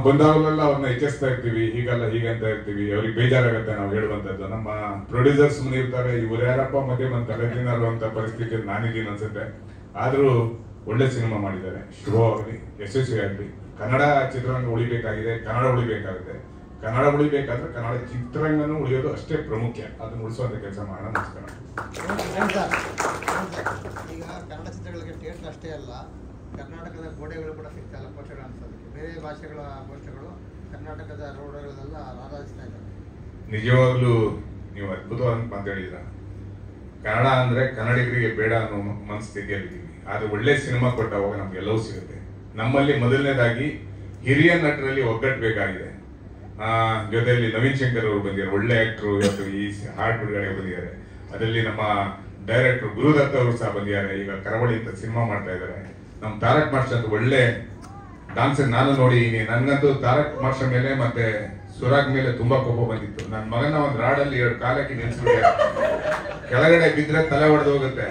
ಬಂದಾಗಲೆಲ್ಲ ಅವ್ರನ್ನ ಹೆಚ್ಚಿಸ್ತಾ ಇರ್ತೀವಿ, ಹೀಗಲ್ಲ ಹೀಗಂತ ಇರ್ತೀವಿ. ಅವ್ರಿಗೆ ಬೇಜಾರಾಗತ್ತೆ ನಾವು ಹೇಳುವಂತದ್ದು. ನಮ್ಮ ಪ್ರೊಡ್ಯೂಸರ್ಸ್ ಮುಂದೆ ಇರ್ತಾರೆ, ಇವ್ರು ಯಾರಪ್ಪ ಮಧ್ಯೆ ಬಂದು ತಲೆದಿನಲ್ಲ ಅಂತ ಪರಿಸ್ಥಿತಿಯಲ್ಲಿ ನಾನಿದ್ದೀನಿ ಅನ್ಸುತ್ತೆ. ಆದ್ರೂ ಒಳ್ಳೆ ಸಿನಿಮಾ ಮಾಡಿದ್ದಾರೆ. ಶುಭವಾಗಲಿ, ಯಶಸ್ವಿ ಆಗಲಿ. ಕನ್ನಡ ಚಿತ್ರರಂಗ ಉಳಿಬೇಕಾಗಿದೆ, ಕನ್ನಡ ಉಳಿಬೇಕಾಗುತ್ತೆ. ಕನ್ನಡ ಉಳಿಬೇಕಾದ್ರೆ ಕನ್ನಡ ಚಿತ್ರರಂಗನೂ ಉಳಿಯೋದು ಅಷ್ಟೇ ಪ್ರಾಮುಖ್ಯ. ಅದನ್ನು ಉಳಿಸುವಂತ ಕೆಲಸ ಮಾಡೋಣ. ನಮಸ್ಕಾರ. ಈಗ ಕನ್ನಡ ಚಿತ್ರಗಳಿಗೆ ಥಿಯೇಟರ್ ಅಷ್ಟೇ ಅಲ್ಲ, ಕರ್ನಾಟಕದ ಗೋಡೆಗಳು ಕೂಡ ಸಿಗ್ತಾ ಇಲ್ಲ ಪೋಸ್ಟರ್ ಅನ್ಸೋದು. ಬೇರೆ ಭಾಷೆಗಳ ಪೋಸ್ಟರ್ಗಳು ಕರ್ನಾಟಕದ ರೋಡ್ಗಳೆಲ್ಲ ಆರಾಧಿಸ್ತಾ ಇದ್ದಾರೆ. ನಿಜವಾಗ್ಲೂ ನೀವು ಅದ್ಭುತವಾಗಿ ಮಾತಾಡಿದ್ರ. ಕನ್ನಡ ಅಂದ್ರೆ ಕನ್ನಡಿಗರಿಗೆ ಬೇಡ ಅನ್ನೋ ಮನಸ್ಥಿತಿಯಲ್ಲಿದ್ದೀವಿ. ಆದ್ರೆ ಒಳ್ಳೆ ಸಿನಿಮಾ ಕೊಟ್ಟಾಗ ನಮ್ಗೆಲ್ಲವೂ ಸಿಗುತ್ತೆ. ನಮ್ಮಲ್ಲಿ ಮೊದಲನೇದಾಗಿ ಹಿರಿಯ ನಟರಲ್ಲಿ ಒಗ್ಗಟ್ಟಬೇಕಾಗಿದೆ. ಜೊತೆಯಲ್ಲಿ ನವೀನ್ ಶಂಕರ್ ಅವರು ಬಂದಿದ್ದಾರೆ, ಒಳ್ಳೆ ಆಕ್ಟರ್. ಇವತ್ತು ಈ ಹಾಡ್ ಬಿಡುಗಡೆ ಬಂದಿದ್ದಾರೆ. ಅದರಲ್ಲಿ ನಮ್ಮ ಡೈರೆಕ್ಟರ್ ಗುರುದತ್ ಅವರು ಸಹ ಬಂದಿದ್ದಾರೆ. ಈಗ ಕರಾವಳಿ ಅಂತ ಸಿನಿಮಾ ಮಾಡ್ತಾ ಇದ್ದಾರೆ. ನಮ್ಮ ತಾರಕ್ ಮಾಸ್ಟರ್ ಅಂತ ಒಳ್ಳೆ ಡಾನ್ಸ್ ನಾನು ನೋಡಿದೀನಿ. ನನ್ಗಂತೂ ತಾರಕ್ ಮಾಸ್ಟರ್ ಮೇಲೆ ಮತ್ತೆ ಸುರಾಗ್ ಮೇಲೆ ತುಂಬಾ ಕೋಪ ಬಂದಿತ್ತು. ನನ್ನ ಮಗನ ಒಂದು ರಾಡಲ್ಲಿ 2 ಕಾಲಕ್ಕೆ ನಿಲ್ಸ್ಬಿಟ್ಟೆ, ಕೆಳಗಡೆ ಬಿದ್ರೆ ತಲೆ ಹೊಡೆದು ಹೋಗುತ್ತೆ.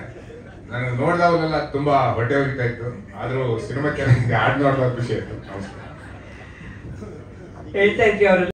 ನನಗೆ ನೋಡಿದವಾಗೆಲ್ಲ ತುಂಬಾ ಹೊಟ್ಟೆ ಹೋಗ್ತಾ ಇತ್ತು. ಆದ್ರೂ ಸಿನಿಮಾ ಚೆನ್ನಾಗಿದೆ, ಹಾಡ್ ನೋಡಿದ ಖುಷಿ ಆಯ್ತು. ನಮಸ್ಕಾರ. ಹೇಳ್ತಾ ಇದ್ರಿ ಅವರು